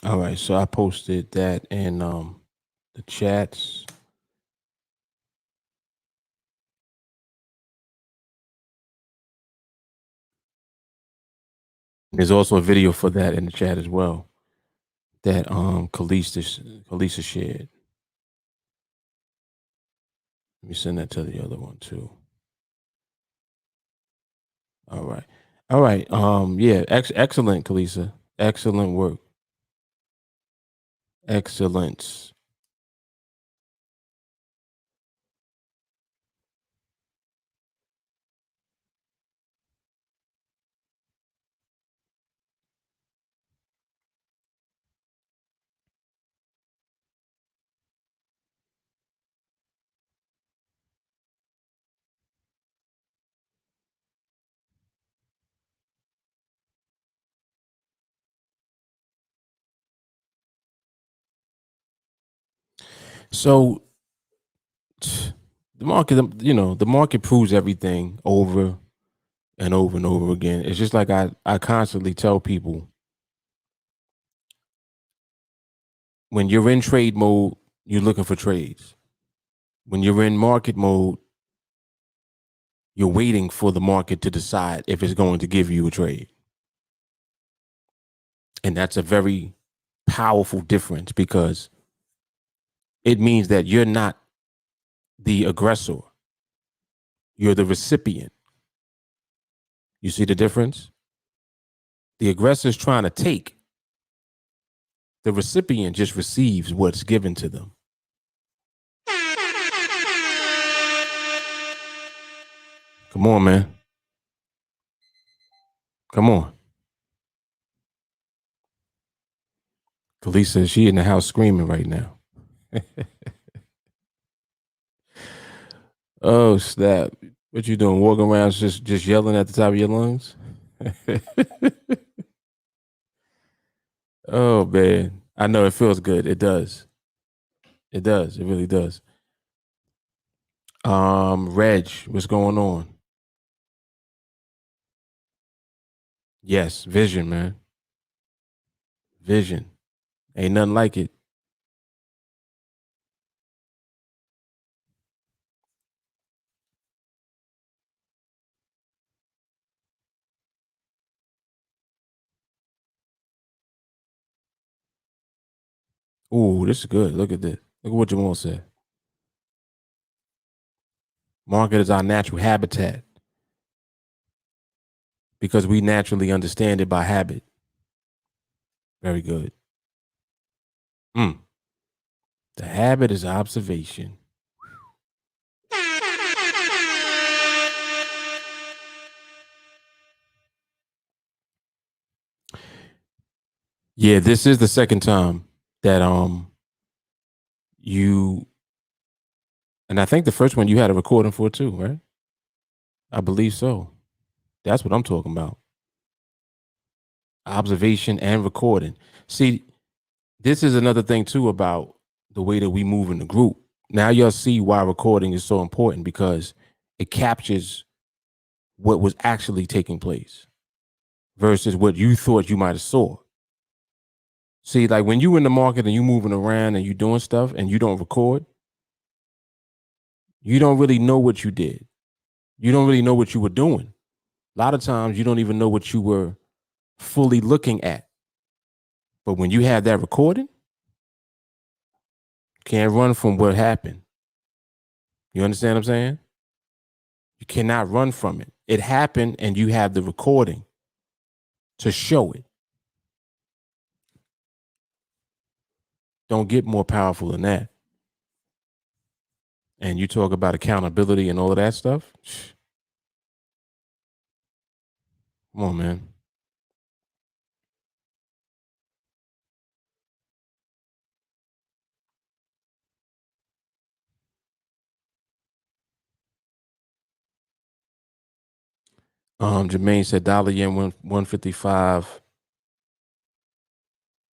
all right, so I posted that in the chats. There's also a video for that in the chat as well that Kalisa shared. Let me send that to the other one too. All right. All right. Yeah, excellent, Kalisa. Excellent work. Excellence. So the market, the market proves everything over and over and over again. It's just like I constantly tell people, when you're in trade mode, you're looking for trades. When you're in market mode, you're waiting for the market to decide if it's going to give you a trade. And that's a very powerful difference because it means that you're not the aggressor, you're the recipient. You see the difference? The aggressor is trying to take, the recipient just receives what's given to them. Come on, man. Come on. Kalisa, she in the house screaming right now. Oh, snap. What you doing? Walking around just yelling at the top of your lungs? Oh, man. I know it feels good. It does. It does. It really does. Reg, what's going on? Yes, vision, man. Vision. Ain't nothing like it. Ooh, this is good. Look at this. Look at what Jamal said. Market is our natural habitat because we naturally understand it by habit. Very good. The habit is observation. Yeah, this is the second time that you, and I think the first one you had a recording for too, right? I believe so. That's what I'm talking about. Observation and recording. See, this is another thing too about the way that we move in the group. Now you'll see why recording is so important because it captures what was actually taking place versus what you thought you might have saw. See, like when you in the market and you moving around and you doing stuff and you don't record, you don't really know what you did. You don't really know what you were doing. A lot of times you don't even know what you were fully looking at. But when you have that recording, can't run from what happened. You understand what I'm saying? You cannot run from it. It happened and you have the recording to show it. Don't get more powerful than that. And you talk about accountability and all of that stuff. Come on, man. Jermaine said dollar yen 155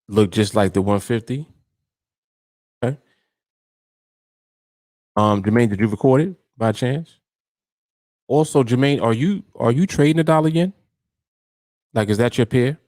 look just like the 150. Okay. Jermaine, did you record it by chance? Also, Jermaine, are you trading a dollar yen? Like, is that your peer?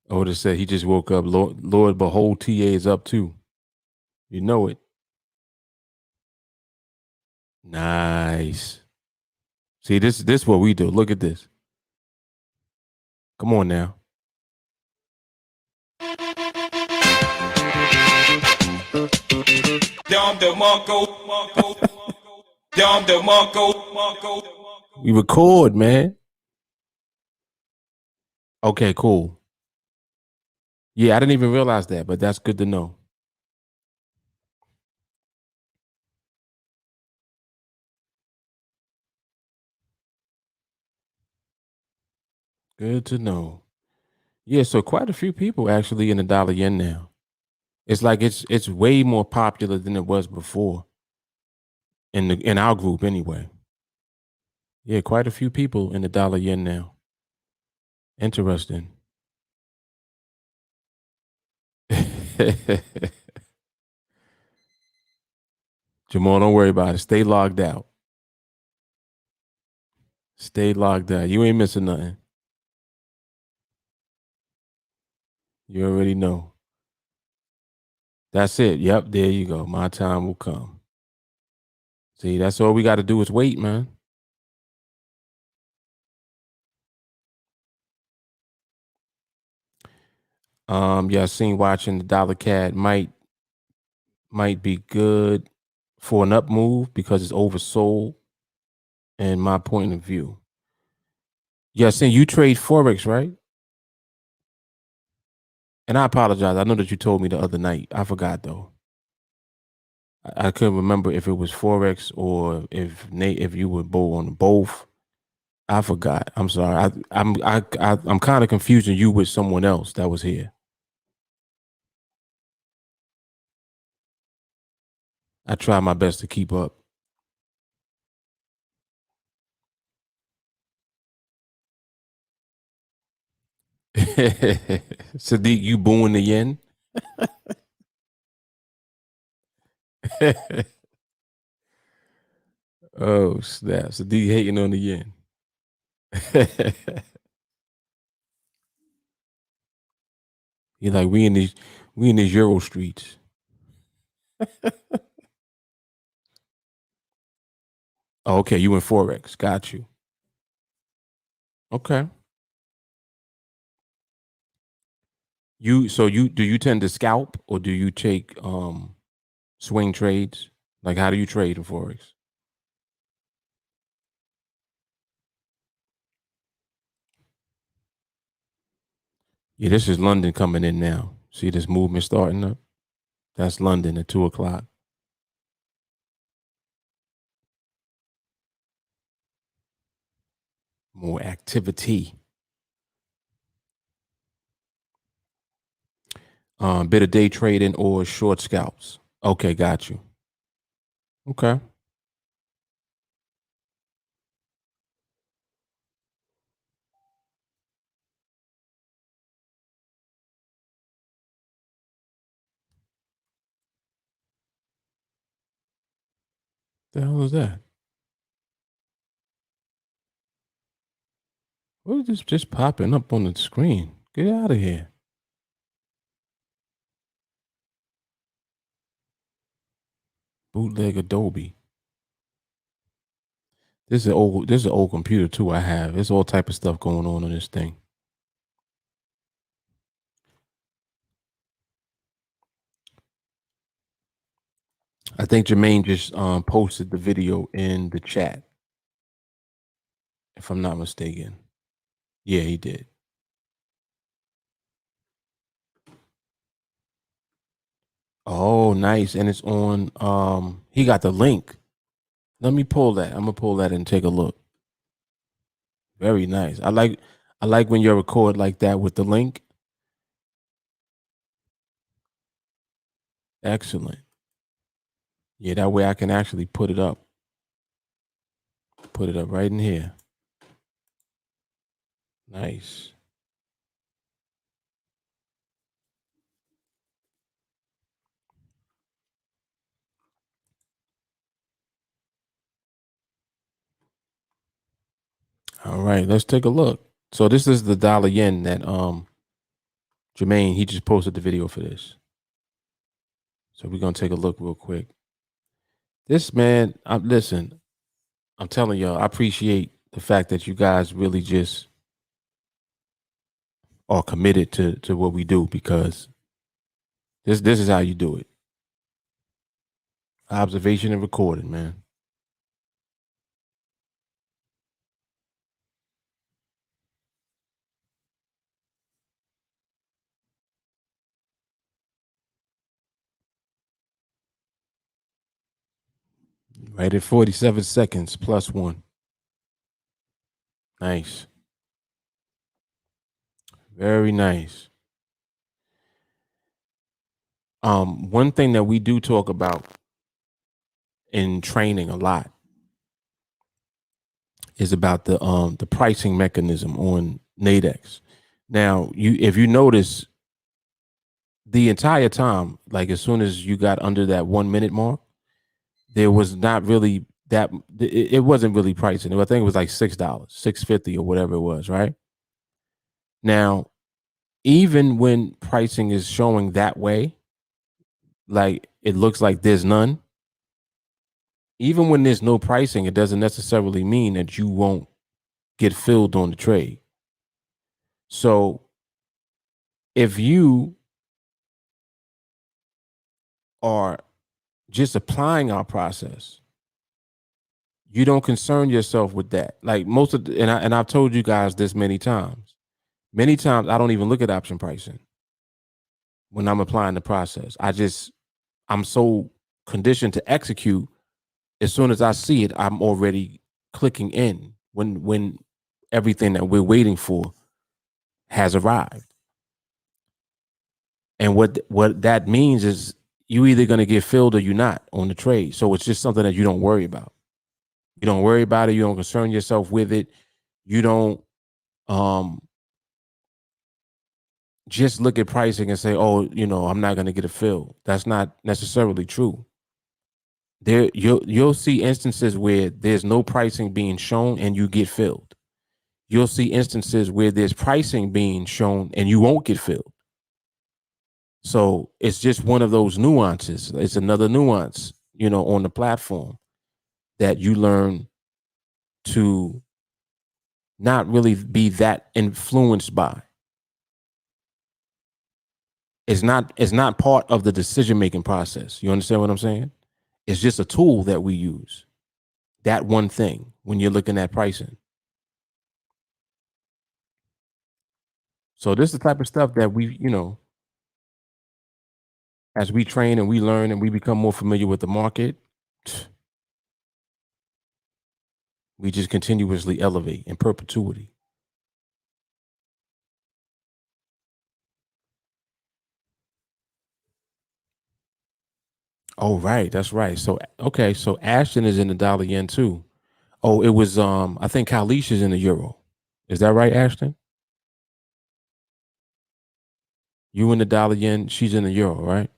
Otis said he just woke up. Lord behold, TA is up too. You know it. Nice. See, this what we do. Look at this. Come on now. We record, man. Okay, cool. Yeah, I didn't even realize that, but that's good to know. Good to know. Yeah, so quite a few people actually in the dollar yen now. It's like it's way more popular than it was before in our group anyway. Yeah, quite a few people in the dollar yen now. Interesting. Jamal, don't worry about it. Stay logged out. Stay logged out. You ain't missing nothing. You already know. That's it. Yep, there you go. My time will come. See, that's all we got to do is wait, man. Yeah, I seen watching the dollar CAD might be good for an up move because it's oversold in my point of view. Yeah, saying you trade Forex, right? And I apologize. I know that you told me the other night. I forgot though. I couldn't remember if it was Forex or if you were on both. I forgot. I'm sorry. I'm kind of confusing you with someone else that was here. I try my best to keep up. Sadiq, you booing the yen? Oh snap! Sadiq hating on the yen. He like we in these Euro streets. Oh, okay, you in Forex. Got you. Okay. You do you tend to scalp or do you take swing trades? Like how do you trade in Forex? Yeah, this is London coming in now. See this movement starting up? That's London at 2 o'clock. More activity. Bit of day trading or short scalps. Okay, got you. Okay. The hell is that? What is this just popping up on the screen? Get out of here. Bootleg Adobe. This is an old computer too I have. There's all type of stuff going on this thing. I think Jermaine just posted the video in the chat, if I'm not mistaken. Yeah, he did. Oh, nice. And it's on he got the link. Let me pull that. I'm gonna pull that and take a look. Very nice. I like when you record like that with the link. Excellent. Yeah, that way I can actually put it up. Put it up right in here. Nice. All right, let's take a look. So this is the dollar yen that Jermaine, he just posted the video for this. So we're gonna take a look real quick. This man, listen, I'm telling y'all, I appreciate the fact that you guys really just are committed to what we do because this is how you do it. Observation and recording, man. Right at 47 seconds plus one. Nice. Very nice. One thing that we do talk about in training a lot is about the pricing mechanism on NADEX. Now, if you notice the entire time, like as soon as you got under that 1 minute mark, there was not really that it wasn't really pricing. I think it was like $6, 6.50 or whatever it was, right? Now, even when pricing is showing that way, like it looks like there's none, even when there's no pricing, it doesn't necessarily mean that you won't get filled on the trade. So if you are just applying our process, you don't concern yourself with that. Like most of the, and I've told you guys this many times. Many times I don't even look at option pricing when I'm applying the process. I'm so conditioned to execute. As soon as I see it, I'm already clicking in when everything that we're waiting for has arrived. And what that means is you either going to get filled or you're not on the trade. So it's just something that you don't worry about. You don't worry about it. You don't concern yourself with it. You don't just look at pricing and say, oh, I'm not going to get a fill. That's not necessarily true. There, you'll see instances where there's no pricing being shown and you get filled. You'll see instances where there's pricing being shown and you won't get filled. So it's just one of those nuances. It's another nuance, on the platform that you learn to not really be that influenced by. It's not part of the decision-making process. You understand what I'm saying? It's just a tool that we use. That one thing when you're looking at pricing. So this is the type of stuff that we, as we train and we learn and we become more familiar with the market, we just continuously elevate in perpetuity. Oh, right. That's right. So, okay. So Ashton is in the dollar yen too. Oh, it was, I think Kalish is in the euro. Is that right, Ashton? You in the dollar yen, she's in the euro, right?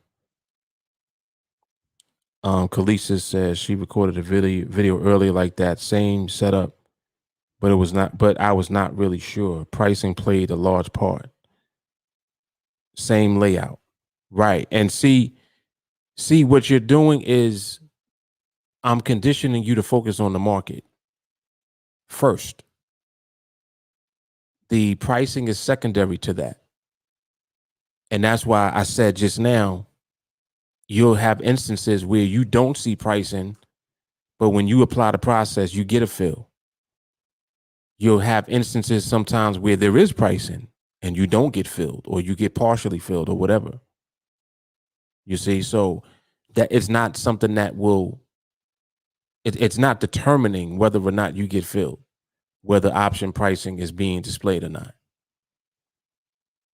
Kalisa says she recorded a video earlier like that, same setup, but I was not really sure. Pricing played a large part. Same layout. Right. And see what you're doing is I'm conditioning you to focus on the market first. The pricing is secondary to that. And that's why I said just now, you'll have instances where you don't see pricing, but when you apply the process, you get a fill. You'll have instances sometimes where there is pricing and you don't get filled or you get partially filled or whatever. You see, so that it's not something that it's not determining whether or not you get filled, whether option pricing is being displayed or not.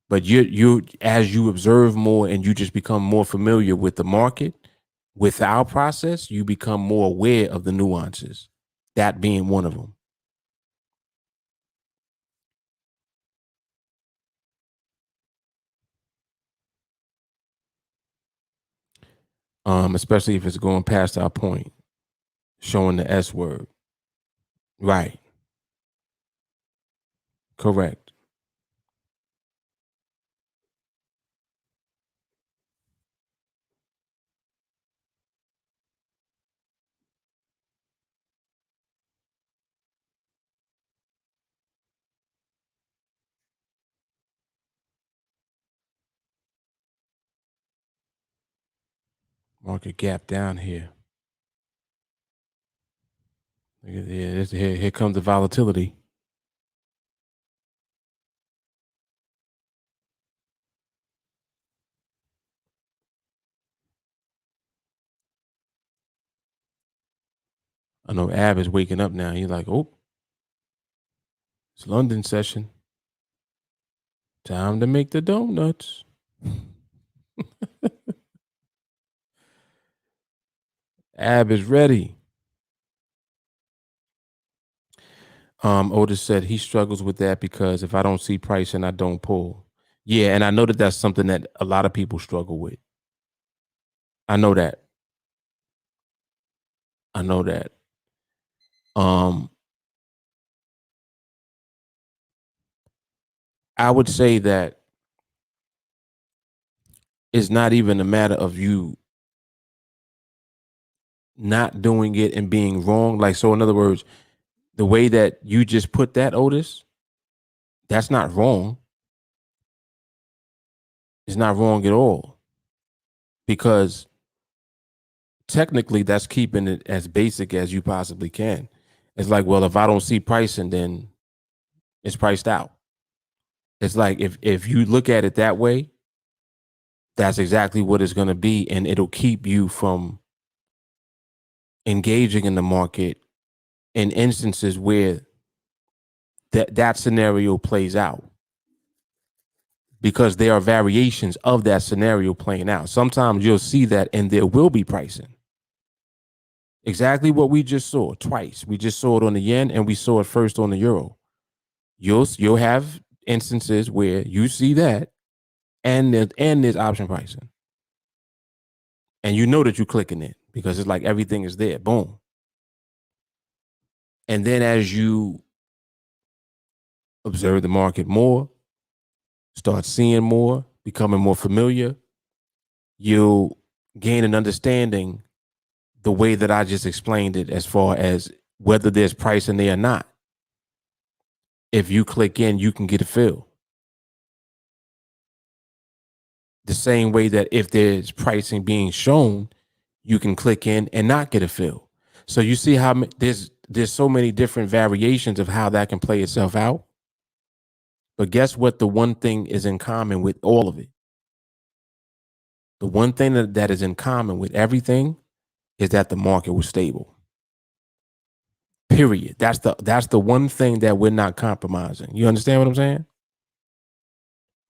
But you as you observe more and you just become more familiar with the market, with our process, you become more aware of the nuances, that being one of them. Especially if it's going past our point, showing the S word. Right. Correct. Market gap down here. Yeah, here comes the volatility. I know Ab is waking up now. He's like, oh, it's London session. Time to make the donuts. Ab is ready. Otis said he struggles with that because if I don't see pricing, I don't pull. Yeah, and I know that that's something that a lot of people struggle with. I know that. I know that. I would say that it's not even a matter of you not doing it and being wrong. Like, so in other words, the way that you just put that, Otis, that's not wrong. It's not wrong at all, because technically that's keeping it as basic as you possibly can. It's like, well, if I don't see pricing, then it's priced out. It's like, if you look at it that way, that's exactly what it's going to be, and it'll keep you from engaging in the market in instances where that scenario plays out, because there are variations of that scenario playing out. Sometimes you'll see that and there will be pricing. Exactly what we just saw twice. We just saw it on the yen and we saw it first on the euro. You'll have instances where you see that and there's option pricing. And you know that you're clicking it because it's like everything is there. Boom. And then as you observe the market more, start seeing more, becoming more familiar, you'll gain an understanding the way that I just explained it, as far as whether there's price in there or not. If you click in, you can get a feel. The same way that if there's pricing being shown, you can click in and not get a feel. So you see how there's so many different variations of how that can play itself out. But guess what? The one thing is in common with all of it. The one thing that is in common with everything is that the market was stable. Period. That's the one thing that we're not compromising. You understand what I'm saying?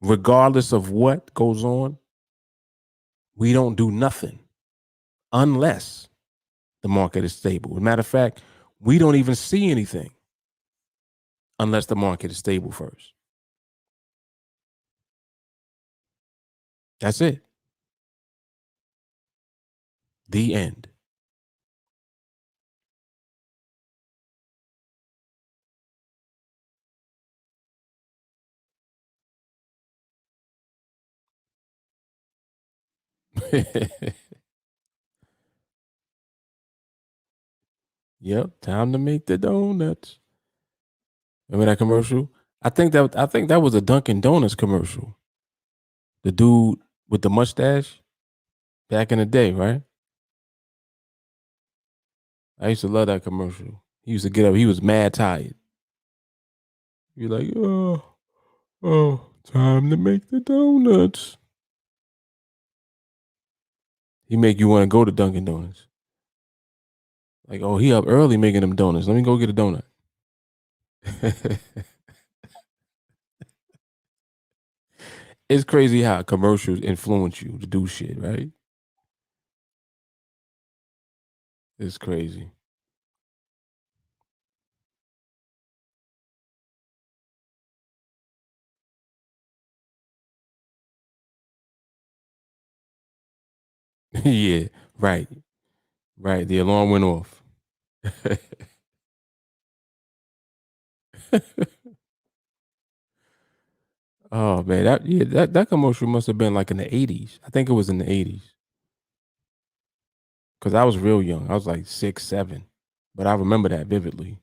Regardless of what goes on, we don't do nothing unless the market is stable. As a matter of fact, we don't even see anything unless the market is stable first. That's it. The end. Yep, time to make the donuts. Remember that commercial? I think that was a Dunkin' Donuts commercial. The dude with the mustache back in the day, right? I used to love that commercial. He used to get up. He was mad tired. You're like, oh, time to make the donuts. He make you want to go to Dunkin' Donuts. Like, oh, he up early making them donuts. Let me go get a donut. It's crazy how commercials influence you to do shit, right? It's crazy. Yeah, right. Right. The alarm went off. Oh man, that commercial must have been like in the 80s. I think it was in the 80s. Because I was real young. I was like 6, 7. But I remember that vividly.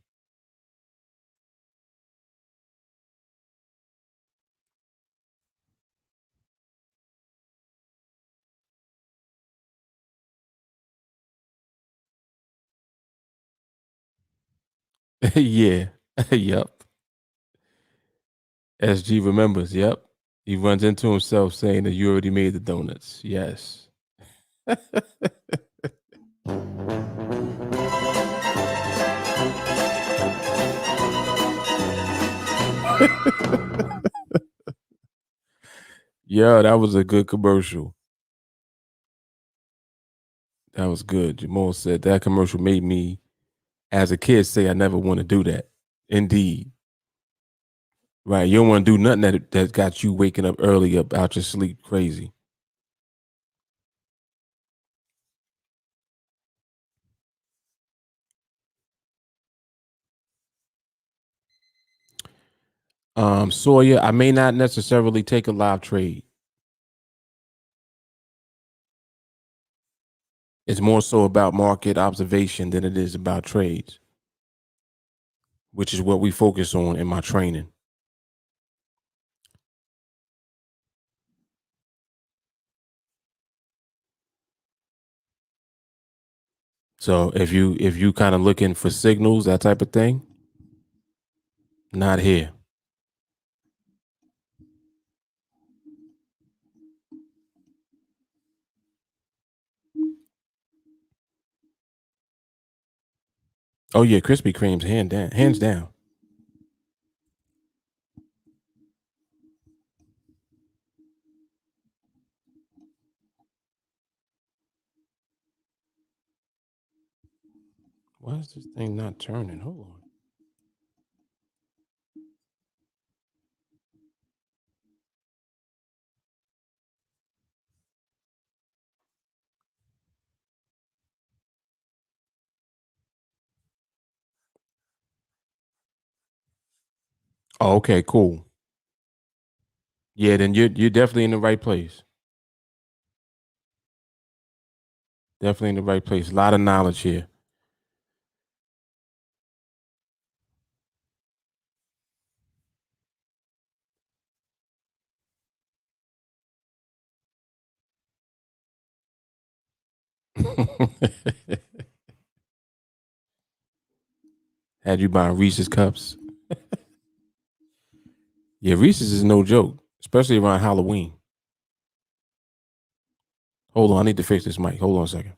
Yeah. Yep. SG remembers. Yep. He runs into himself saying that you already made the donuts. Yes. Yeah, that was a good commercial. That was good. Jamal said that commercial made me, as a kid, say I never want to do that. Indeed. Right. You don't want to do nothing that got you waking up early up out your sleep crazy. Sawyer, I may not necessarily take a live trade. It's more so about market observation than it is about trades, which is what we focus on in my training. So if you kind of looking for signals, that type of thing, not here. Oh yeah, Krispy Kreme's hands down. Why is this thing not turning? Hold on. Oh, okay, cool. Yeah, then you're definitely in the right place. Definitely in the right place. A lot of knowledge here. Had you buying Reese's cups? Yeah, Reese's is no joke, especially around Halloween. Hold on, I need to fix this mic. Hold on a second.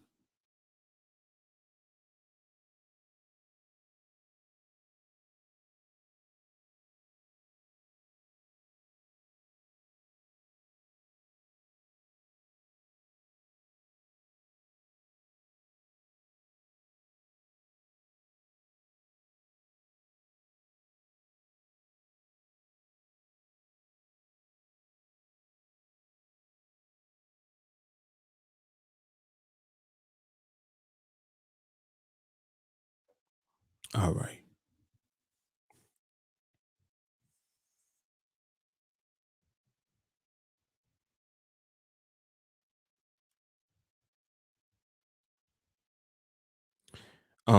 All right.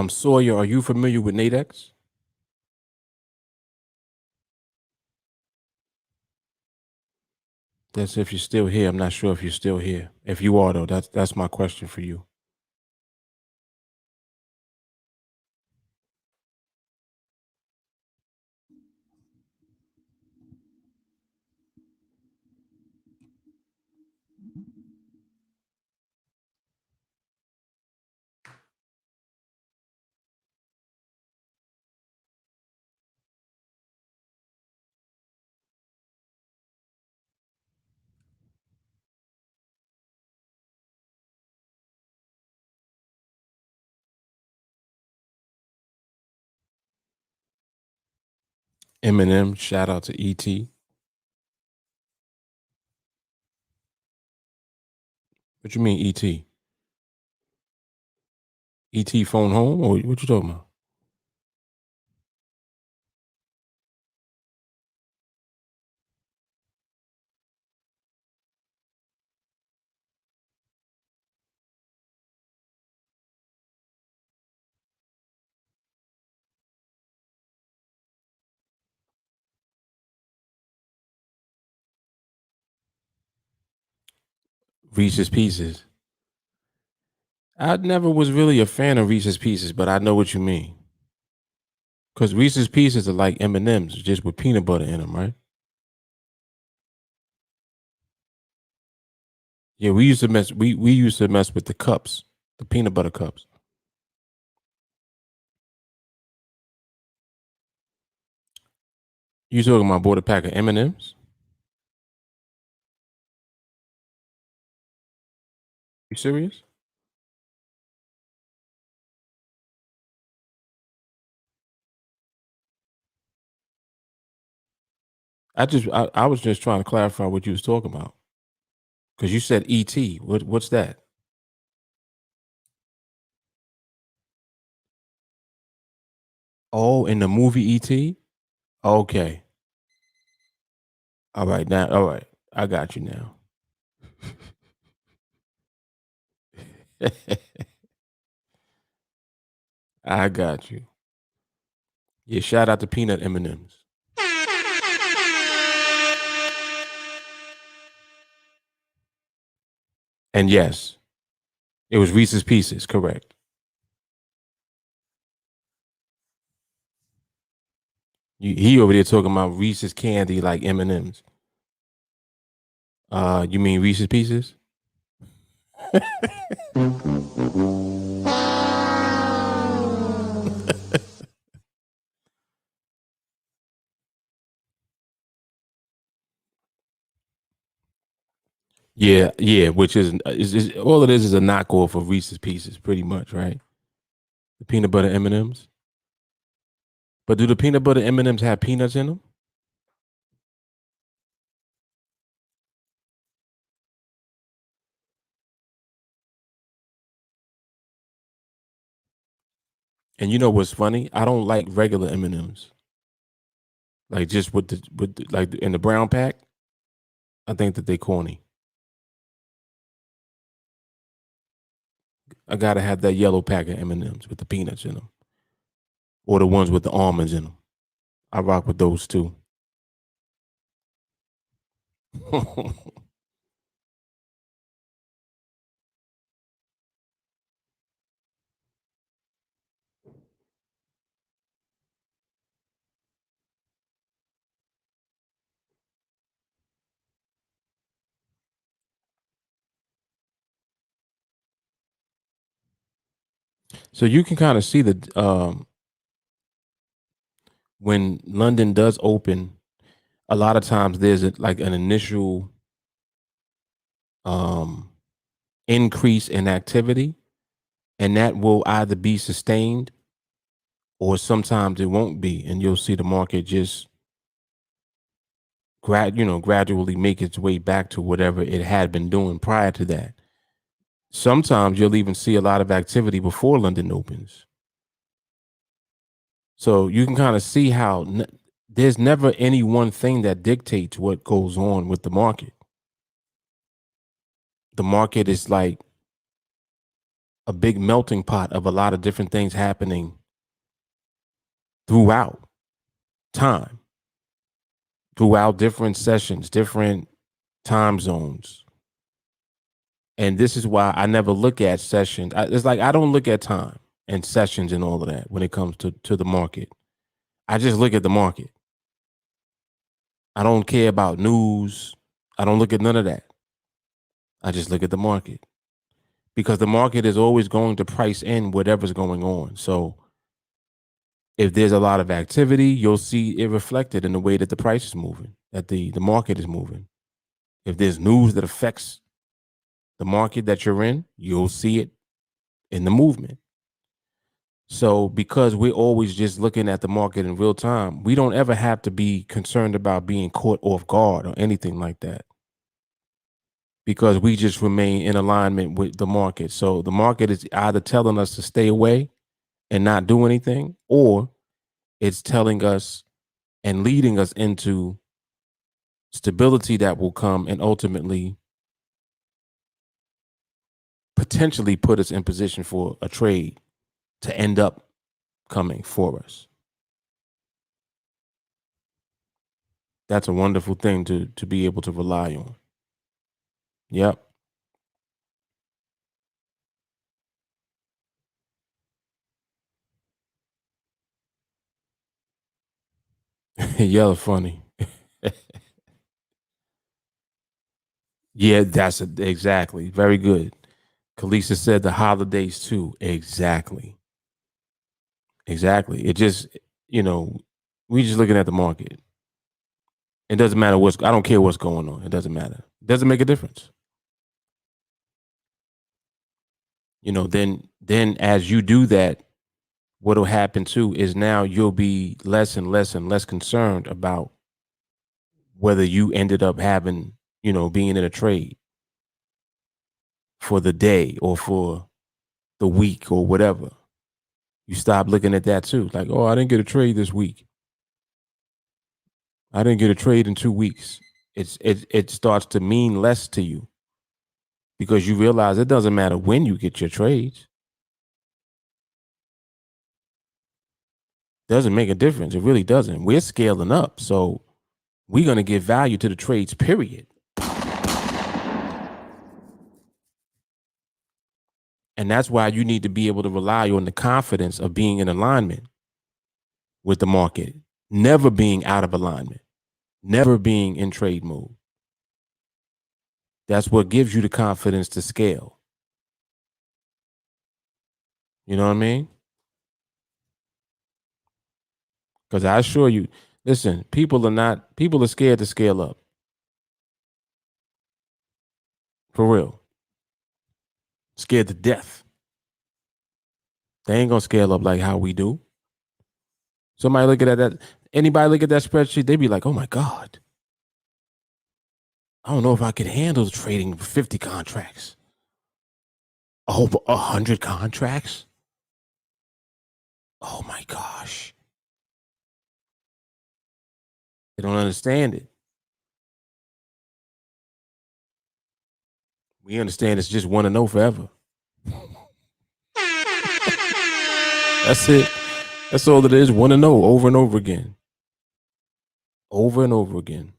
Sawyer, are you familiar with NADEX? That's if you're still here. I'm not sure if you're still here. If you are though, that's my question for you. Eminem, shout out to ET. What you mean ET? ET phone home, or what you talking about? Reese's Pieces. I never was really a fan of Reese's Pieces, but I know what you mean. Because Reese's Pieces are like M&Ms, just with peanut butter in them, right? Yeah, we used to mess with the cups, the peanut butter cups. You talking about bought a pack of M&Ms? You serious? I was just trying to clarify what you was talking about. Because you said ET. What's that? Oh, in the movie ET? Okay. All right, now all right. I got you now. I got you. Yeah, shout out to peanut M&Ms. And yes, it was Reese's Pieces, correct. He over there talking about Reese's candy like M&Ms. You mean Reese's Pieces? Yeah, yeah. Which is all it is a knockoff of Reese's Pieces, pretty much, right? The peanut butter M&Ms. But do the peanut butter M&Ms have peanuts in them? And you know what's funny? I don't like regular M&Ms. Like just like in the brown pack. I think that they corny. I gotta have that yellow pack of M&Ms with the peanuts in them, or the ones with the almonds in them. I rock with those too. So you can kind of see that when London does open, a lot of times there's like an initial um, increase in activity, and that will either be sustained or sometimes it won't be, and you'll see the market just gradually make its way back to whatever it had been doing prior to that. Sometimes you'll even see a lot of activity before London opens. So you can kind of see how there's never any one thing that dictates what goes on with the market. The market is like a big melting pot of a lot of different things happening throughout time, throughout different sessions, different time zones. And this is why I never look at sessions. It's like I don't look at time and sessions and all of that when it comes to the market. I just look at the market. I don't care about news. I don't look at none of that. I just look at the market because the market is always going to price in whatever's going on. So if there's a lot of activity, you'll see it reflected in the way that the price is moving, that the market is moving. If there's news that affects the market that you're in, you'll see it in the movement. So because we're always just looking at the market in real time, we don't ever have to be concerned about being caught off guard or anything like that, because we just remain in alignment with the market. So the market is either telling us to stay away and not do anything, or it's telling us and leading us into stability that will come and ultimately potentially put us in position for a trade to end up coming for us. That's a wonderful thing to be able to rely on. Yep. Y'all funny. Yeah, that's exactly. Very good. Kalisa said the holidays too. Exactly. Exactly. It just, we just looking at the market. It doesn't matter I don't care what's going on. It doesn't matter. It doesn't make a difference. Then as you do that, what'll happen too is now you'll be less and less and less concerned about whether you ended up having, being in a trade for the day or for the week or whatever. You stop looking at that too. Like, oh, I didn't get a trade this week. I didn't get a trade in 2 weeks. It starts to mean less to you because you realize it doesn't matter when you get your trades. Doesn't make a difference. It really doesn't. We're scaling up. So we're going to give value to the trades, period. And that's why you need to be able to rely on the confidence of being in alignment with the market never being out of alignment, never being in trade mode. That's what gives you the confidence to scale. You know what I mean? Because I assure you, listen, people are scared to scale up. For real. Scared to death. They ain't gonna scale up like how we do. Somebody look at that. Anybody look at that spreadsheet, they be like, oh my God. I don't know if I could handle trading 50 contracts. Over 100 contracts? Oh my gosh. They don't understand it. We understand it's just want to know forever. That's it. That's all it is. Want to know over and over again. Over and over again.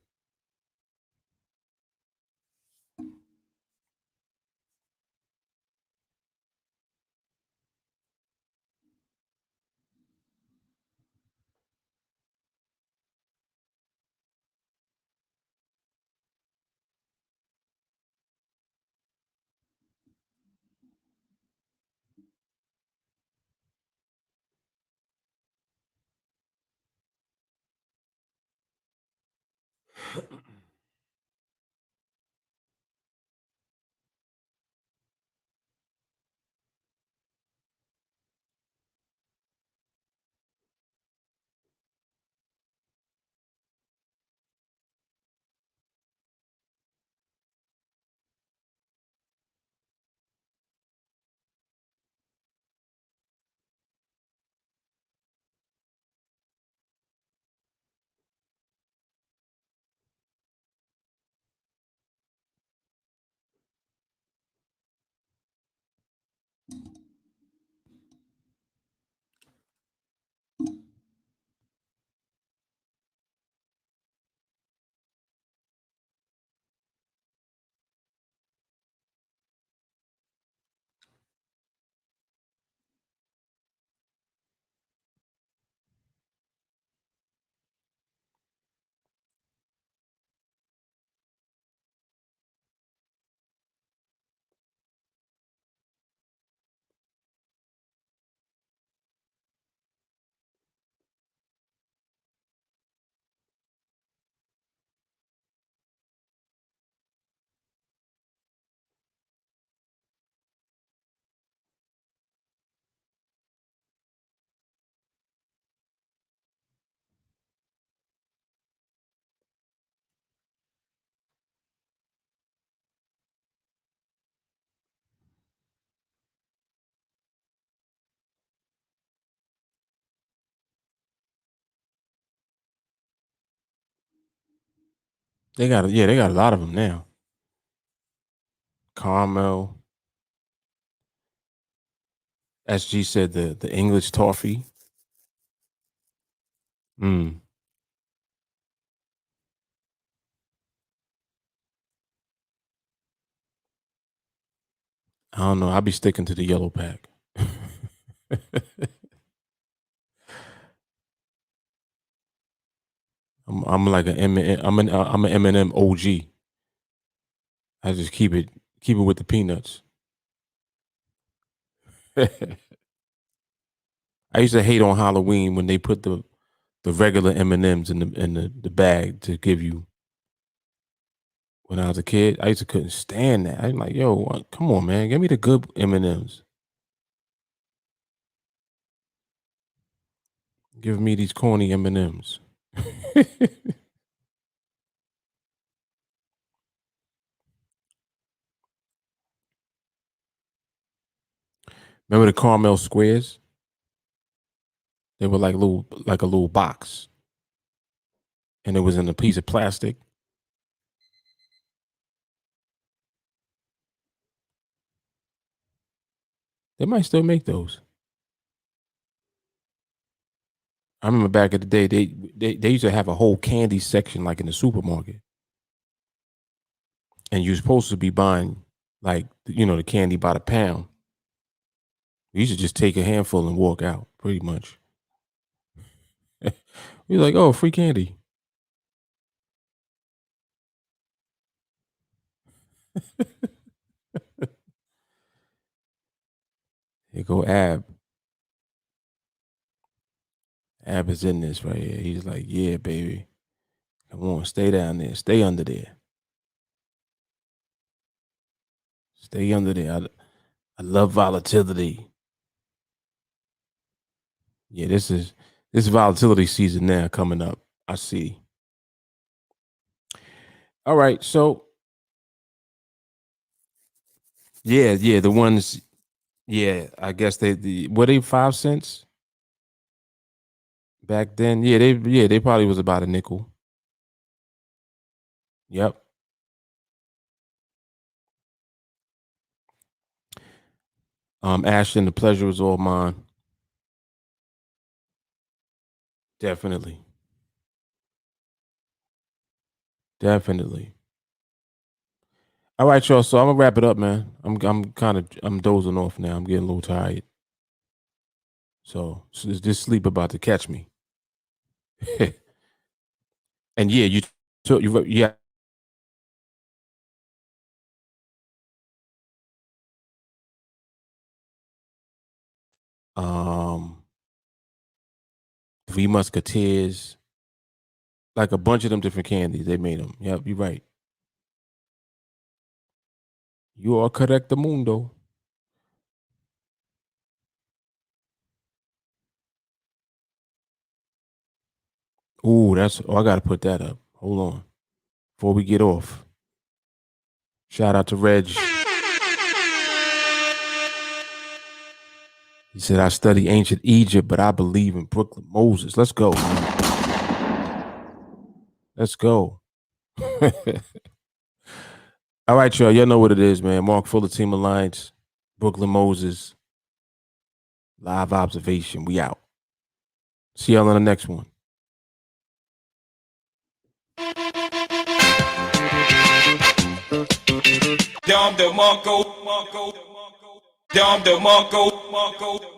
They got a lot of them now. Carmel. SG said the English toffee. I don't know. I'll be sticking to the yellow pack. I'm like I'm an M&M OG. I just keep it with the peanuts. I used to hate on Halloween when they put the regular M&Ms in the bag to give you. When I was a kid, I used to couldn't stand that. I'm like, yo, come on, man, give me the good M&Ms. Give me these corny M&Ms. Remember the caramel squares? They were like a little box, and it was in a piece of plastic. They might still make those. I remember back in the day, they used to have a whole candy section like in the supermarket, and you're supposed to be buying like the candy by the pound. You should just take a handful and walk out, pretty much. He's like, oh, free candy. Here go Ab. Ab is in this right here. He's like, yeah, baby. Come on, stay down there. Stay under there. Stay under there. I love volatility. Yeah, this volatility season now coming up. I see. All right, so yeah, the ones, yeah, I guess were they 5 cents back then? Yeah, they probably was about a nickel. Yep. Ashton, the pleasure was all mine. Definitely. Definitely. All right, y'all. So I'm gonna wrap it up, man. I'm dozing off now. I'm getting a little tired. So is this sleep about to catch me? And yeah, yeah. Three Musketeers, like a bunch of them different candies. They made them. Yep, you're right. You are correct, the mundo. Ooh, I gotta put that up. Hold on. Before we get off. Shout out to Reg. He said, I study ancient Egypt, but I believe in Brooklyn Moses. Let's go. Let's go. All right, y'all. Y'all know what it is, man. Mark Fuller, TeamAlliance, Brooklyn Moses, live observation. We out. See y'all on the next one. Dom the Monko. Dom the Monko.